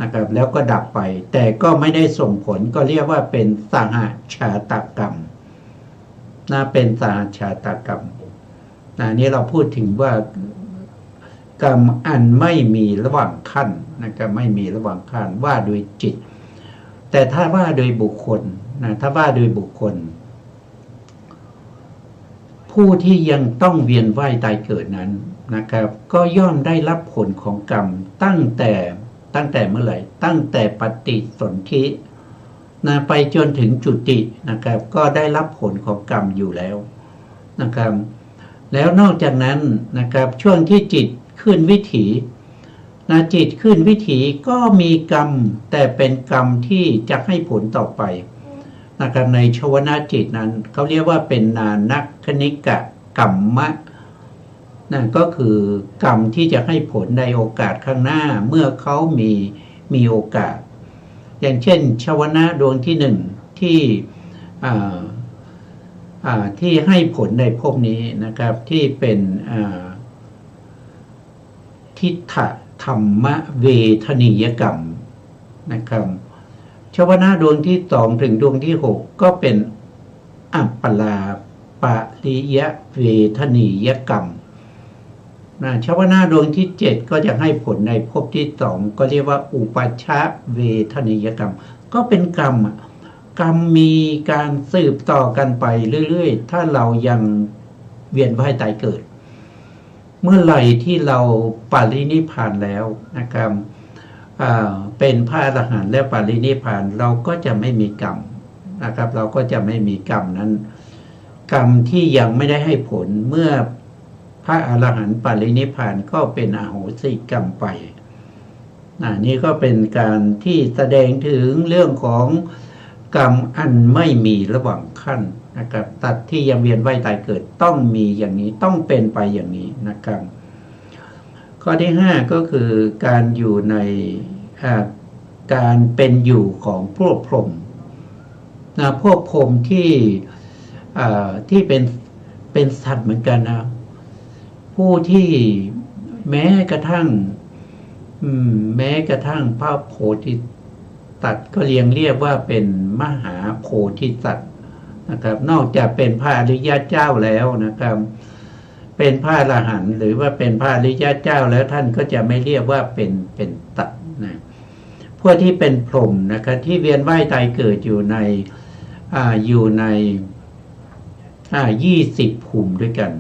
นะครับแล้วก็ดับไปแต่ก็ไม่ได้ส่งผลก็เรียกว่าเป็นสหชาตกรรมนะเป็นสหชาตกรรมนะนี้เราพูดถึงว่ากรรมอันไม่มีระหว่างขั้นนะครับไม่มีระหว่างขั้นว่าโดยจิตแต่ถ้าว่าโดยบุคคลนะถ้าว่าโดยบุคคลผ ผู้ที่ยังต้องเวียนว่ายตายเกิดนั้นนะครับก็ย่อมได้รับผลของกรรมตั้งแต่เมื่อไหร่ตั้งแต่ปฏิสนธินะไปจนถึงจุตินะครับก็ได้รับผลของกรรมอยู่แล้วนะครับแล้วนอกจากนั้นนะครับช่วงที่จิตขึ้นวิถีนะจิตขึ้นวิถีก็มีกรรมแต่เป็นกรรมที่จะให้ผลต่อไปนะครับในชวนาจิตนั้นเขาเรียกว่าเป็นนานักคณิกะกรรมะนั่นก็คือกรรมที่จะให้ผลในโอกาสข้างหน้าเมื่อเขามีโอกาสอย่างเช่นชวนะดวงที่หนึ่งที่ให้ผลในภพนี้นะครับที่เป็นทิฏฐธรรมเวทนิยกรรมนะครับชวนะดวงที่สองถึงดวงที่หกก็เป็นอัปปลาปริยเวทนิยกรรมชวนะดวงที่เจ็ดก็จะให้ผลในภพที่สองก็เรียกว่าอุปัชฌะเวทนิยกรรมก็เป็นกรรมมีการสืบต่อกันไปเรื่อยๆถ้าเรายังเวียนว่ายตายเกิดเมื่อไหร่ที่เราปรินิพพานแล้วนะครับเป็นพระอรหันต์และปรินิพพานเราก็จะไม่มีกรรมนะครับเราก็จะไม่มีกรรมนั้นกรรมที่ยังไม่ได้ให้ผลเมื่อพระอรหันต์ปรินิพพานก็เป็นอโหสิกรรมไปนี่ก็เป็นการที่แสดงถึงเรื่องของกรรมอันไม่มีระหว่างขั้นนะครับตัดที่ยังเวียนว่ายตายเกิดต้องมีอย่างนี้ต้องเป็นไปอย่างนี้นะครับข้อที่5ก็คือการอยู่ในการเป็นอยู่ของพวกพรหมพวกพรหมที่เป็นสัตว์เหมือนกันนะผู้ที่แม้กระทั่งพระโพธิสัตว์ก็เรียกว่าเป็นมหาโพธิสัตว์นะครับนอกจากเป็นพระอริยเจ้าแล้วนะครับเป็นพระอรหันต์หรือว่าเป็นพระอริยเจ้าแล้วท่านก็จะไม่เรียกว่าเป็นสัตว์นะพวกที่เป็นพรหมนะครับที่เวียนว่ายตายเกิดอยู่ใน20 ภูมิด้วยกัน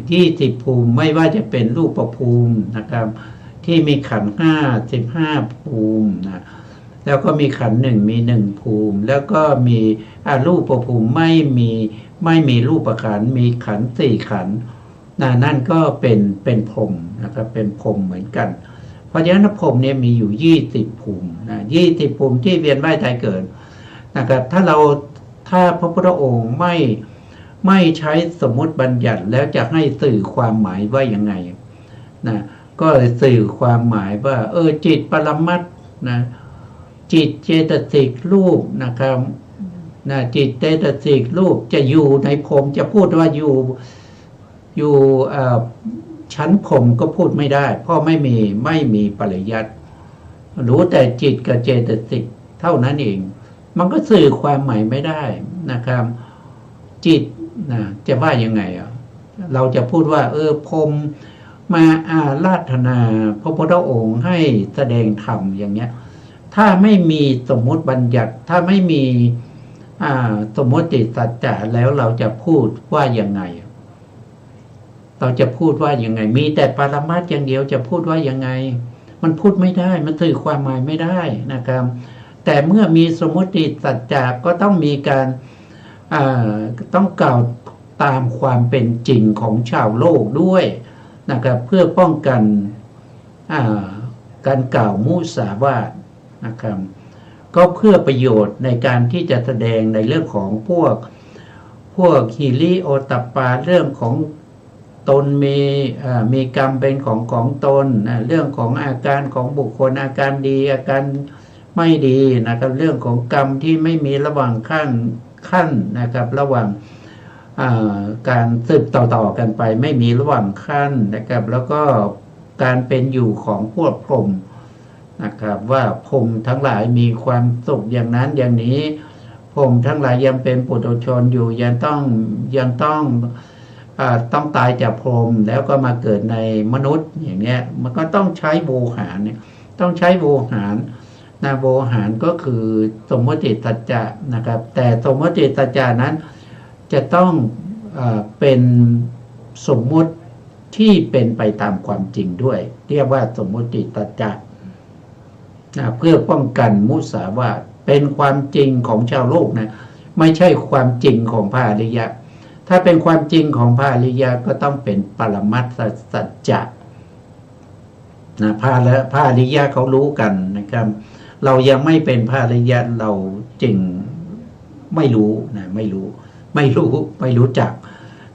20 ภูมิไม่ว่าจะเป็นรูปภูมินะครับที่มีขันธ์15 ภูมินะแล้วก็มีขันธ์1มี1ภูมิแล้วก็มีรูปภูมิไม่มีรูปขันธ์มีขันธ์4ขันธ์นั่นก็เป็นพรหมนะครับเป็นพรหมเหมือนกันเพราะฉะนั้นพรหมเนี่ยมีอยู่20 ภูมิ20 ภูมิที่เวียนว่ายตายเกิดนะครับถ้าพระพุทธองค์ไม่ใช้สมมติบัญญัติแล้วจะให้สื่อความหมายว่ายังไงนะก็สื่อความหมายว่าจิตปรมัตถ์นะจิตเจตสิกรูปนะครับจิตเจตสิกรูปจะอยู่ในพรหมจะพูดว่าอยู่ชั้นพรหมก็พูดไม่ได้เพราะไม่มีปริยัติรู้แต่จิตกับเจตสิกเท่านั้นเองมันก็สื่อความหมายไม่ได้นะครับจิตจะว่ายังไงเราจะพูดว่าพรหมมาอาราธนาพระพุทธองค์ให้แสดงธรรมอย่างเงี้ยถ้าไม่มีสมมติบัญญัติถ้าไม่มีสมมติสัจจะแล้วเราจะพูดว่ายังไงเราจะพูดว่ายังไงมีแต่ปรมัตถ์อย่างเดียวจะพูดว่ายังไงมันพูดไม่ได้มันสื่อความหมายไม่ได้นะครับแต่เมื่อมีสมมติสัจจะก็ต้องมีการต้องกล่าวตามความเป็นจริงของชาวโลกด้วยนะครับเพื่อป้องกันการกล่าวมุสาวาทนะครับก็เพื่อประโยชน์ในการที่จะแสดงในเรื่องของพวกฮิริโอตตัปปาเรื่องของตนมีกรรมเป็นของตนเรื่องของอาการของบุคคลอาการดีอาการไม่ดีนะครับเรื่องของกรรมที่ไม่มีระหว่างขั้นนะครับระหว่างการสืบต่อกันไปไม่มีระหว่างขั้นนะครับแล้วก็การเป็นอยู่ของพวกพรหมนะครับว่าพรหมทั้งหลายมีความสุขอย่างนั้นอย่างนี้พรหมทั้งหลายยังเป็นปุถุชนอยู่ยังต้องตายจากพรหมแล้วก็มาเกิดในมนุษย์อย่างเงี้ยมันก็ต้องใช้โวหารเนี่ยต้องใช้โวหารโวหารก็คือสมมติสัจจะนะครับแต่สมมติสัจจะนั้นจะต้อง เป็นสมมุติที่เป็นไปตามความจริงด้วยเรียกว่าสมมุติตัจจะเพื่อป้องกันมุสาวาทเป็นความจริงของชาวโลกนะไม่ใช่ความจริงของพระอริยะถ้าเป็นความจริงของพระอริยะก็ต้องเป็นปรมัตถสัจจะนะพระอริยะเขารู้กันนะครับเรายังไม่เป็นพระอริยะเราจึงไม่รู้นะไม่รู้จัก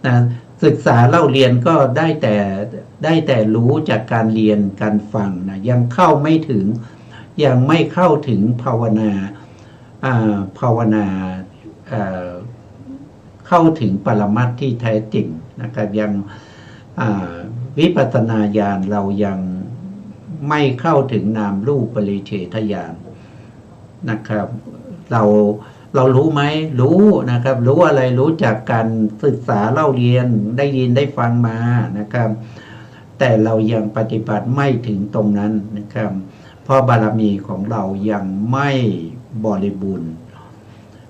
นะศึกษาเล่าเรียนก็ได้แต่รู้จากการเรียนการฟังนะยังเข้าไม่ถึงยังไม่เข้าถึงภาวนาเข้าถึงปรมัตถ์ที่แท้จริงนะครับยังวิปัสสนาญาณเรายังไม่เข้าถึงนามรูปปริเฉทญาณนะครับเรารู้ไหมรู้นะครับรู้อะไรรู้จากการศึกษาเล่าเรียนได้ยินได้ฟังมานะครับแต่เรายังปฏิบัติไม่ถึงตรงนั้นนะครับเพราะบารมีของเรายังไม่บริบูรณ์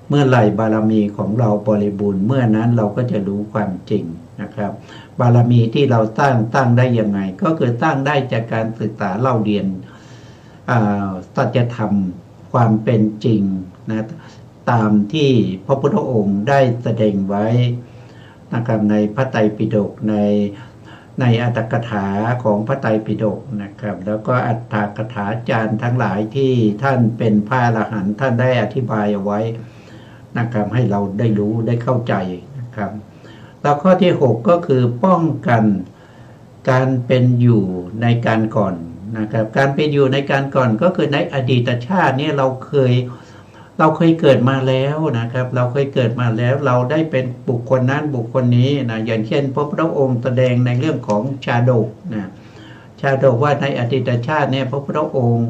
เมื่อไหร่บารมีของเราบริบูรณ์เมื่อนั้นเราก็จะรู้ความจริงนะครับบารมีที่เราตั้งได้ยังไงก็คือตั้งได้จากการศึกษาเล่าเรียนสัจธรรมความเป็นจริงนะตามที่พระพุทธองค์ได้แสดงไว้นะครับในพระไตรปิฎกในอัตถกถาของพระไตรปิฎกนะครับแล้วก็อัตถกถาจารย์ทั้งหลายที่ท่านเป็นพระอรหันต์ท่านได้อธิบายเอาไว้นะครับให้เราได้รู้ได้เข้าใจนะครับแล้วข้อที่6ก็คือป้องกันการเป็นอยู่ในการก่อนนะครับการเป็นอยู่ในการก่อนก็คือในอดีตชาติเนี่ยเราเคยเกิดมาแล้วนะครับเราเคยเกิดมาแล้วเราได้เป็นบุคคลนั้นบุคคลนี้นะอย่างเช่นพระพุทธองค์แสดงในเรื่องของชาดกนะชาดกว่าในอดีตชาติเนี่ยพระพุทธองค์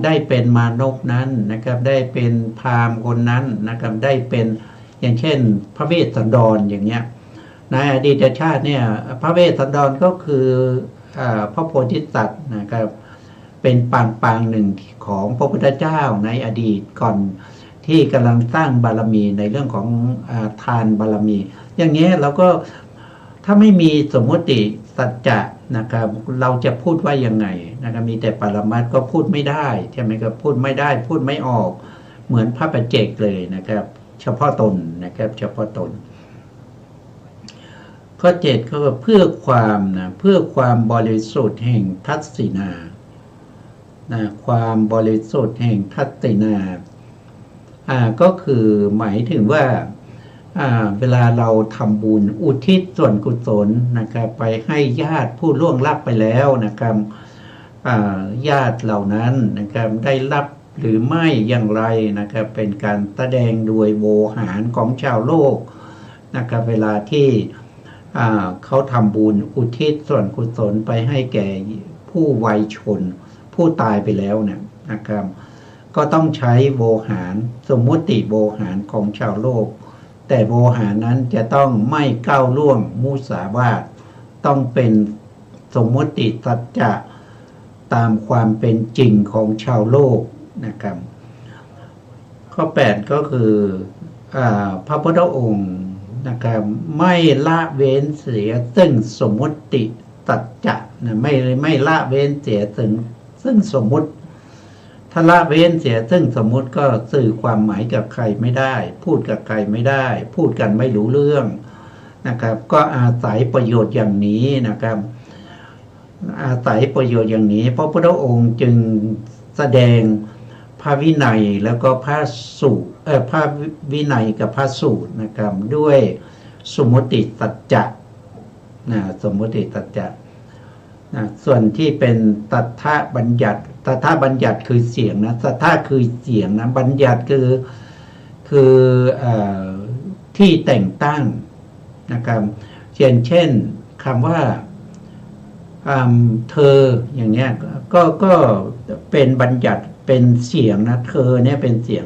ได้เป็นมานพนั้นนะครับได้เป็นพราหมณ์คนนั้นนะครับได้เป็นอย่างเช่นพระเวสสันดรอย่างเงี้ยในอดีตชาติเนี่ยพระเวสสันดรก็คือพระโพธิสัตว์นะครับเป็นปางหนึ่งของพระพุทธเจ้าในอดีตก่อนที่กำลังสร้างบารมีในเรื่องของทานบารมีอย่างเงี้ยเราก็ถ้าไม่มีสมมติสัจจะนะครับเราจะพูดว่ายังไงนะครับมีแต่ปรมัตถ์ก็พูดไม่ได้ใช่ไหมครับพูดไม่ได้พูดไม่ออกเหมือนพระปัจเจกเลยนะครับเฉพาะตนนะครับเฉพาะตนข้อ7ก็เพื่อความบริสุทธิ์แห่งทัศสินาความบริสุทธิ์แห่งทัศสินาก็คือหมายถึงว่าเวลาเราทำบุญอุทิศส่วนกุศลนะครับไปให้ญาติผู้ล่วงลับไปแล้วนะครับญาติเหล่านั้นนะครับได้รับหรือไม่อย่างไรนะครับเป็นการแสดงโดยโวหารของชาวโลกนะครับเวลาที่เขาทำบุญอุทิศส่วนกุศลไปให้แก่ผู้วัยชนผู้ตายไปแล้วเนี่ยนะครับก็ต้องใช้โวหารสมมุติโวหารของชาวโลกแต่โวหารนั้นจะต้องไม่ก้าวล่วงมุสาวาทต้องเป็นสมมุติสัจจะตามความเป็นจริงของชาวโลกนะครับข้อ8ก็คือพระพุทธองค์นะครับไม่ละเว้นเสียซึ่งสมมุติสัจจะนะไม่ละเว้นเสียซึ่งสมมุติถ้าละเว้นเสียซึ่งสมมุติก็สื่อความหมายกับใครไม่ได้พูดกับใครไม่ได้พูดกันไม่รู้เรื่องนะครับก็อาศัยประโยชน์อย่างนี้นะครับอาศัยประโยชน์อย่างนี้พระพุทธองค์จึงแสดงพระวินัยแล้วก็พระสูตรพระวินัยกับพระสูตรนะครับด้วยสมมติสัจจะสมมติสัจจะส่วนที่เป็นตัทธบัญญัติตัทธบัญญัติคือเสียงนะตัทธคือเสียงนะบัญญัติคือที่แต่งตั้งนะครับเช่นคำว่าเธออย่างเงี้ยก็เป็นบัญญัติเป็นเสียงนะเธอเนี่ยเป็นเสียง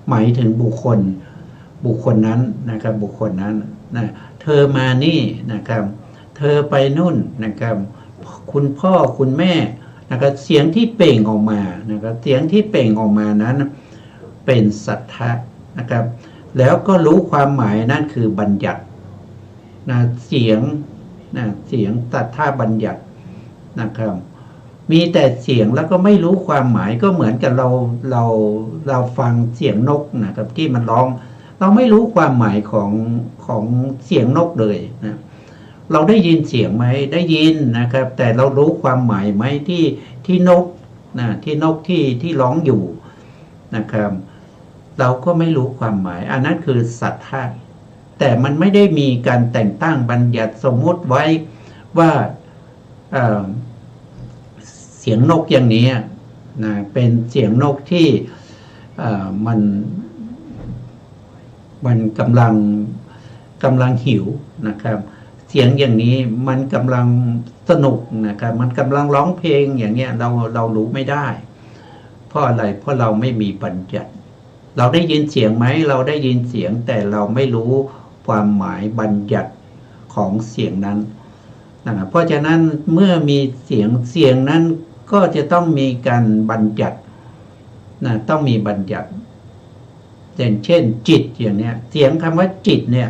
หมายถึงบุคคลนั้นนะครับบุคคลนั้นนะเธอมานี่นะครับเธอไปนู่นนะครับคุณพ่อคุณแม่นะครับเสียงที่เปล่งออกมานะครับเสียงที่เปล่งออกมานั้นเป็นสัทธะนะครับแล้วก็รู้ความหมายนั่นคือบัญญัติ นะเสียงนะเสียงสัทธาบัญญัตินะครับมีแต่เสียงแล้วก็ไม่รู้ความหมายก็เหมือนกับเราฟังเสียงนกนะครับที่มันร้องเราไม่รู้ความหมายของเสียงนกเลยนะเราได้ยินเสียงไหมได้ยินนะครับแต่เรารู้ความหมายไหมที่นกนะที่นกที่ร้องอยู่นะครับเราก็ไม่รู้ความหมายอันนั้นคือสัทธะแต่มันไม่ได้มีการแต่งตั้งบัญญัติสมมุติไว้ว่าเสียงนกอย่างนี้นะเป็นเสียงนกที่มันกำลังหิวนะครับเสียงอย่างนี้มันกำลังสนุกนะครับมันกำลังร้องเพลงอย่างเงี้ยเรารู้ไม่ได้เพราะอะไรเพราะเราไม่มีบัญญัติเราได้ยินเสียงไหมเราได้ยินเสียงแต่เราไม่รู้ความหมายบัญญัติของเสียงนั้นนะเพราะฉะนั้นเมื่อมีเสียงนั้นก็จะต้องมีการบัญญัตินะต้องมีบัญญัติอย่างเช่นจิตอย่างเนี้ยเสียงคำว่าจิตเนี่ย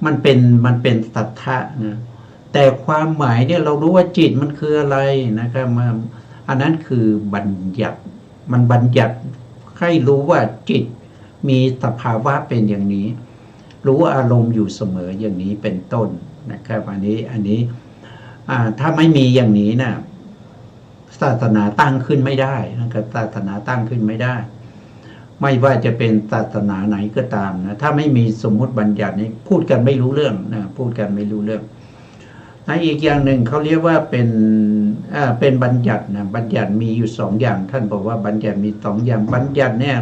มันเป็นสัทธะนะแต่ความหมายเนี่ยเรารู้ว่าจิตมันคืออะไรนะครับอันนั้นคือบัญญัติมันบัญญัติให้รู้ว่าจิตมีสภาวะเป็นอย่างนี้รู้อารมณ์อยู่เสมออย่างนี้เป็นต้นนะครับอันนี้ถ้าไม่มีอย่างนี้นะศาสนาตั้งขึ้นไม่ได้นะครับศาสนาตั้งขึ้นไม่ได้ไม่ว่าจะเป็นศาสนาไหนก็ตามนะถ้าไม่มีสมมุติบัญญัตินี้พูดกันไม่รู้เรื่องนะพูดกันไม่รู้เรื่องอีกอย่างหนึ่งเขาเรียกว่าเป็นบัญญัตินะบัญญัติมีอยู่สองอย่างท่านบอกว่าบัญญัติมีสองอย่างบัญญัติเนี่ย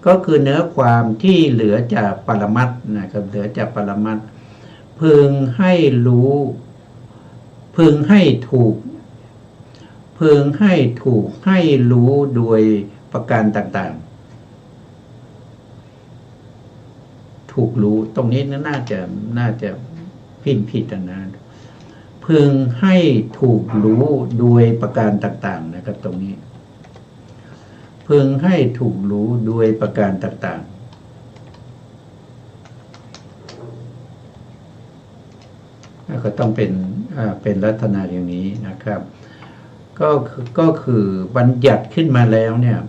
ก็คือเนื้อความที่เหลือจากปรมัตถ์นะครับเหลือจากปรมัตถ์พึงให้รู้พึงให้ถูกพึงให้ถูกให้รู้โดยประการต่างๆถูกรู้ตรงนี้น่าจะพิมพ์ผิดนะพึงให้ถูกรู้โดยประการต่างๆนะครับตรงนี้พึงให้ถูกรู้โดยประการต่างๆก็ต้องเป็นลักษณะอย่างนี้นะครับก็คือบัญญัติขึ้นมาแล้วเนี่ย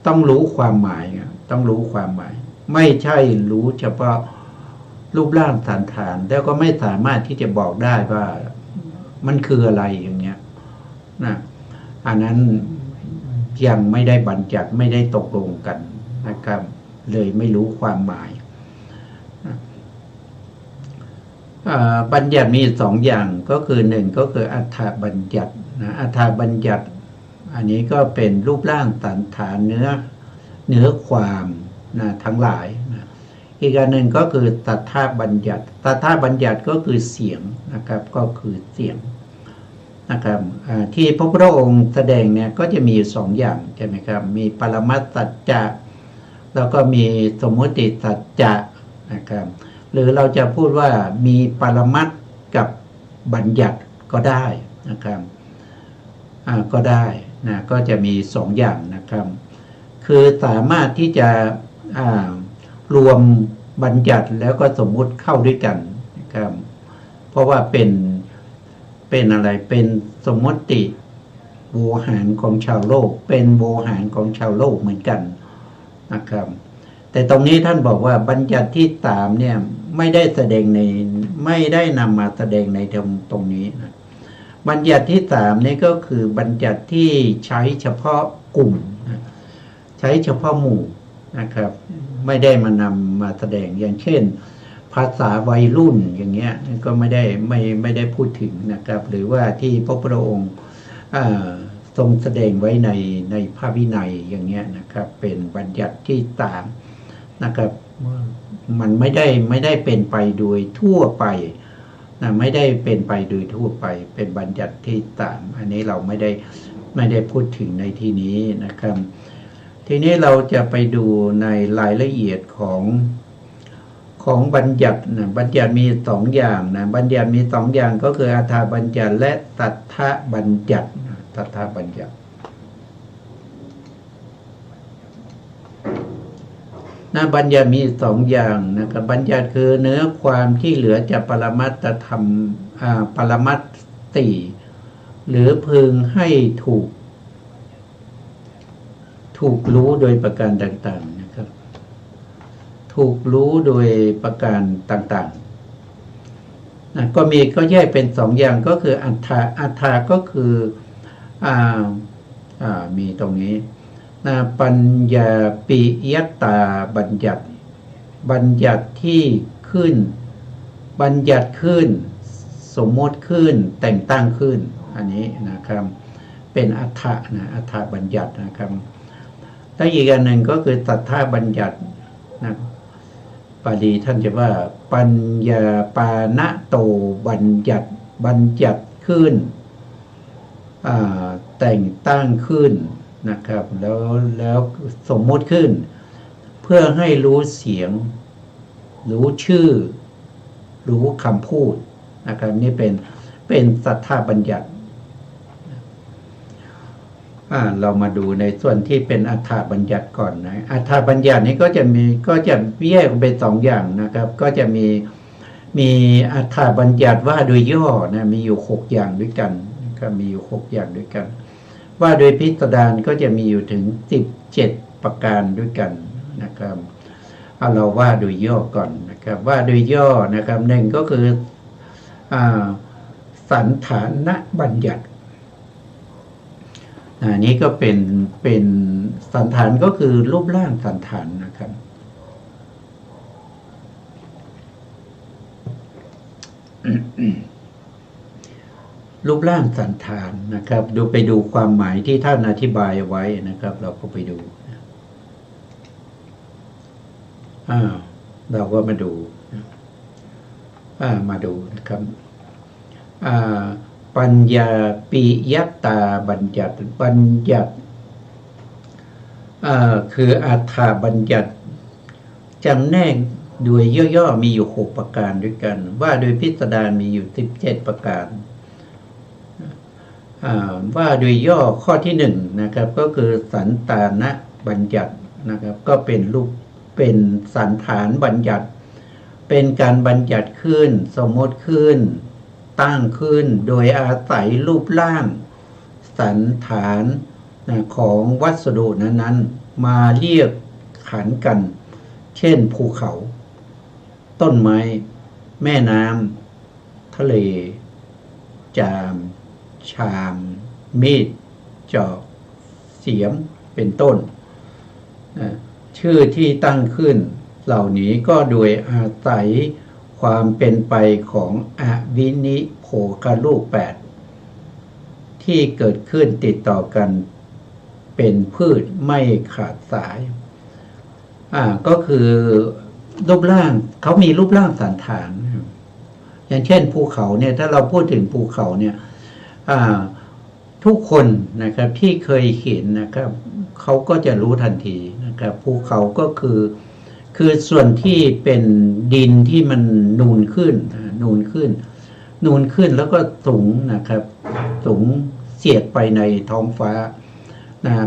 ต้องรู้ความหมายต้องรู้ความหมายไม่ใช่รู้เฉพาะรูปร่างสันฐานแล้วก็ไม่สามารถที่จะบอกได้ว่ามันคืออะไรอย่างเงี้ยนะอันนั้นยังไม่ได้บัญญัติไม่ได้ตกลงกันนะครับเลยไม่รู้ความหมายบัญญัติมีสองอย่างก็คือหนึ่งก็คืออรรถบัญญัตินะอรรถบัญญัติอันนี้ก็เป็นรูปร่างสันฐานเนื้อความนะทั้งหลายนะอีกอันหนึ่งก็คือสัทธาบัญญัติสัทธาบัญญัติก็คือเสียงนะครับก็คือเสียงนะครับที่พระพุทธองค์แสดงเนี่ยก็จะมีสองอย่างใช่ไหมครับมีปรมัตถสัจจะแล้วก็มีสมมติสัจจะนะครับหรือเราจะพูดว่ามีปรมัตถ์กับบัญญัติก็ได้นะครับก็ได้นะก็จะมีสองอย่างนะครับคือสามารถที่จะรวมบัญญัติแล้วก็สมมุติเข้าด้วยกันนะครับเพราะว่าเป็นอะไรเป็นสมมติโวหารของชาวโลกเป็นโวหารของชาวโลกเหมือนกันนะครับแต่ตรงนี้ท่านบอกว่าบัญญัติที่สามเนี่ยไม่ได้นำมาแสดงในตรงนี้นะบัญญัติที่สามนี่ก็คือบัญญัติที่ใช้เฉพาะกลุ่มใช้เฉพาะหมู่นะครับไม่ได้มานำมาแสดงอย่างเช่นภาษาวัยรุ่นอย่างเงี้ยก็ไม่ได้พูดถึงนะครับหรือว่าที่พระพุทธองค์ทรงแสดงไว้ในพระวินัยอย่างเงี้ยนะครับเป็นบัญญัติที่สามนะครับมันไม่ได้เป็นไปโดยทั่วไปนะไม่ได้เป็นไปโดยทั่วไปเป็นบัญญัติที่สามอันนี้เราไม่ได้พูดถึงในที่นี้นะครับทีนี้เราจะไปดูในรายละเอียดของบัญญัตินะบัญญัติมีสองอย่างนะบัญญัติมีสองอย่างก็คืออรรถบัญญัติและสัทธบัญญัติสัทธบัญญัติ นะบัญญัติมีสองอย่างนะครับบัญญัติคือเนื้อความที่เหลือจากปรมัตถธรรมปรมัตถสี่หรือพึงให้ถูกรู้โดยประการต่างๆนะครับถูกรู้โดยประการต่างๆนะก็แยกเป็นสองอย่างก็คืออัฏฐาก็คือมีตรงนี้นะปัญญาปิยตาบัญญัติที่ขึ้นบัญญัติขึ้นสมมติขึ้นแต่งตั้งขึ้นอันนี้นะครับเป็นอัฏฐะนะอัฏฐบัญญัตินะครับแล้วอีกอันหนึ่งก็คือสัทธาบัญญัตินะปาลีท่านจะว่าปัญญาปานะโตบัญญัติขึ้นแต่งตั้งขึ้นนะครับแล้วสมมติขึ้นเพื่อให้รู้เสียงรู้ชื่อรู้คำพูดนะครับนี่เป็นสัทธาบัญญัติเรามาดูในส่วนที่เป็นอัฏฐบัญญัติก่อนนะอัฏฐบัญญัตินี้ก็จะแยกเป็นสองอย่างนะครับก็จะมีอัฏฐบัญญัติว่าโดยย่อนะมีอยู่6อย่างด้วยกันก็มีอยู่6อย่างด้วยกันว่าโดยพิสดารก็จะมีอยู่ถึง17ประการด้วยกันนะครับเอาเราว่าโดยย่อก่อนนะครับว่าโดยย่อนะครับหนึ่งก็คือสันฐานบัญญัตินี้ก็เป็นสันฐานก็คือรูปร่างสันฐานนะครับรูปร่างสันฐานนะครับไปดูความหมายที่ท่านอธิบายไว้นะครับเราก็ไปดูเราก็มาดูนะครับปัญญาปิยตาบัญญัติคืออัฏฐบัญญัติจำแนกโดยย่อๆมีอยู่6ประการด้วยกันว่าโดยพิสดารมีอยู่17ประการว่าโดยย่อข้อที่1นะครับก็คือสันตานะบัญญัตินะครับก็เป็นสันฐานบัญญัติเป็นการบัญญัติขึ้นสมมติขึ้นตั้งขึ้นโดยอาศัยรูปร่างสันฐานของวัสดุนั้นๆมาเรียกขานกันเช่นภูเขาต้นไม้แม่น้ำทะเลจามชามมีดจอบเสียมเป็นต้นชื่อที่ตั้งขึ้นเหล่านี้ก็โดยอาศัยความเป็นไปของอวินิโภครูป8ที่เกิดขึ้นติดต่อกันเป็นพืชไม่ขาดสายก็คือรูปร่างเขามีรูปร่างสันฐานอย่างเช่นภูเขาเนี่ยถ้าเราพูดถึงภูเขาเนี่ยทุกคนนะครับที่เคยเห็นนะครับเขาก็จะรู้ทันทีนะครับภูเขาก็คือส่วนที่เป็นดินที่มันนูนขึ้นแล้วก็สูงนะครับสูงเสียดไปในท้องฟ้า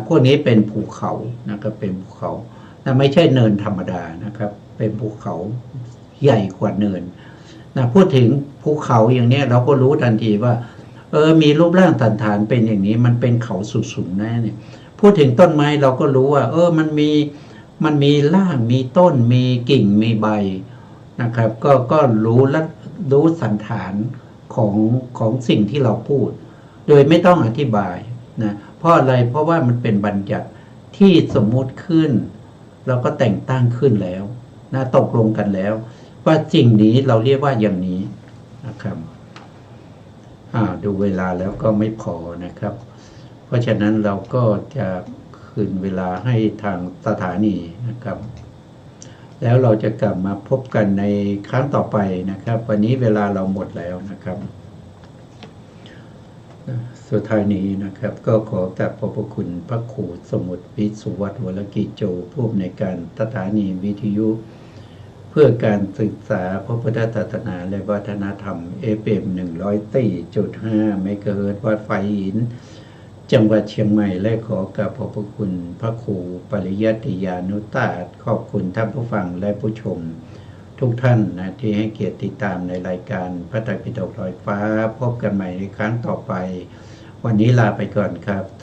พวกนี้เป็นภูเขานะครับเป็นภูเขาไม่ใช่เนินธรรมดานะครับเป็นภูเขาใหญ่กว่าเนินพูดถึงภูเขาอย่างนี้เราก็รู้ทันทีว่ามีรูปร่างสันฐานเป็นอย่างนี้มันเป็นเขาสุดสูงแน่เนี่ยพูดถึงต้นไม้เราก็รู้ว่ามันมีรากมีต้นมีกิ่งมีใบนะครับก็รู้สันฐานของสิ่งที่เราพูดโดยไม่ต้องอธิบายนะเพราะอะไรเพราะว่ามันเป็นบัญญัติที่สมมุติขึ้นแล้วก็แต่งตั้งขึ้นแล้วนะตกลงกันแล้วว่าสิ่งนี้เราเรียกว่าอย่างนี้นะครับดูเวลาแล้วก็ไม่พอนะครับเพราะฉะนั้นเราก็จะคืนเวลาให้ทางสถานีนะครับแล้วเราจะกลับมาพบกันในครั้งต่อไปนะครับวันนี้เวลาเราหมดแล้วนะครับสุดท้ายนี้นะครับก็ขอกราบขอบพระคุณพระครูสมุทรวิสุวัฒน์วรกิจโจผู้อำนวยการสถานีวิทยุเพื่อการศึกษาพระพุทธศาสนาและวัฒนธรรม FM 104.5 เมกะเฮิรตซ์วัดไฟหิน จังหวัดเชียงใหม่และขอกราบขอบพระคุณพระครูปริยัติยานุตาสขอบคุณท่านผู้ฟังและผู้ชมทุกท่านนะที่ให้เกียรติติดตามในรายการพระไตรปิฎกลอยฟ้าพบกันใหม่ในครั้งต่อไปวันนี้ลาไปก่อนครับ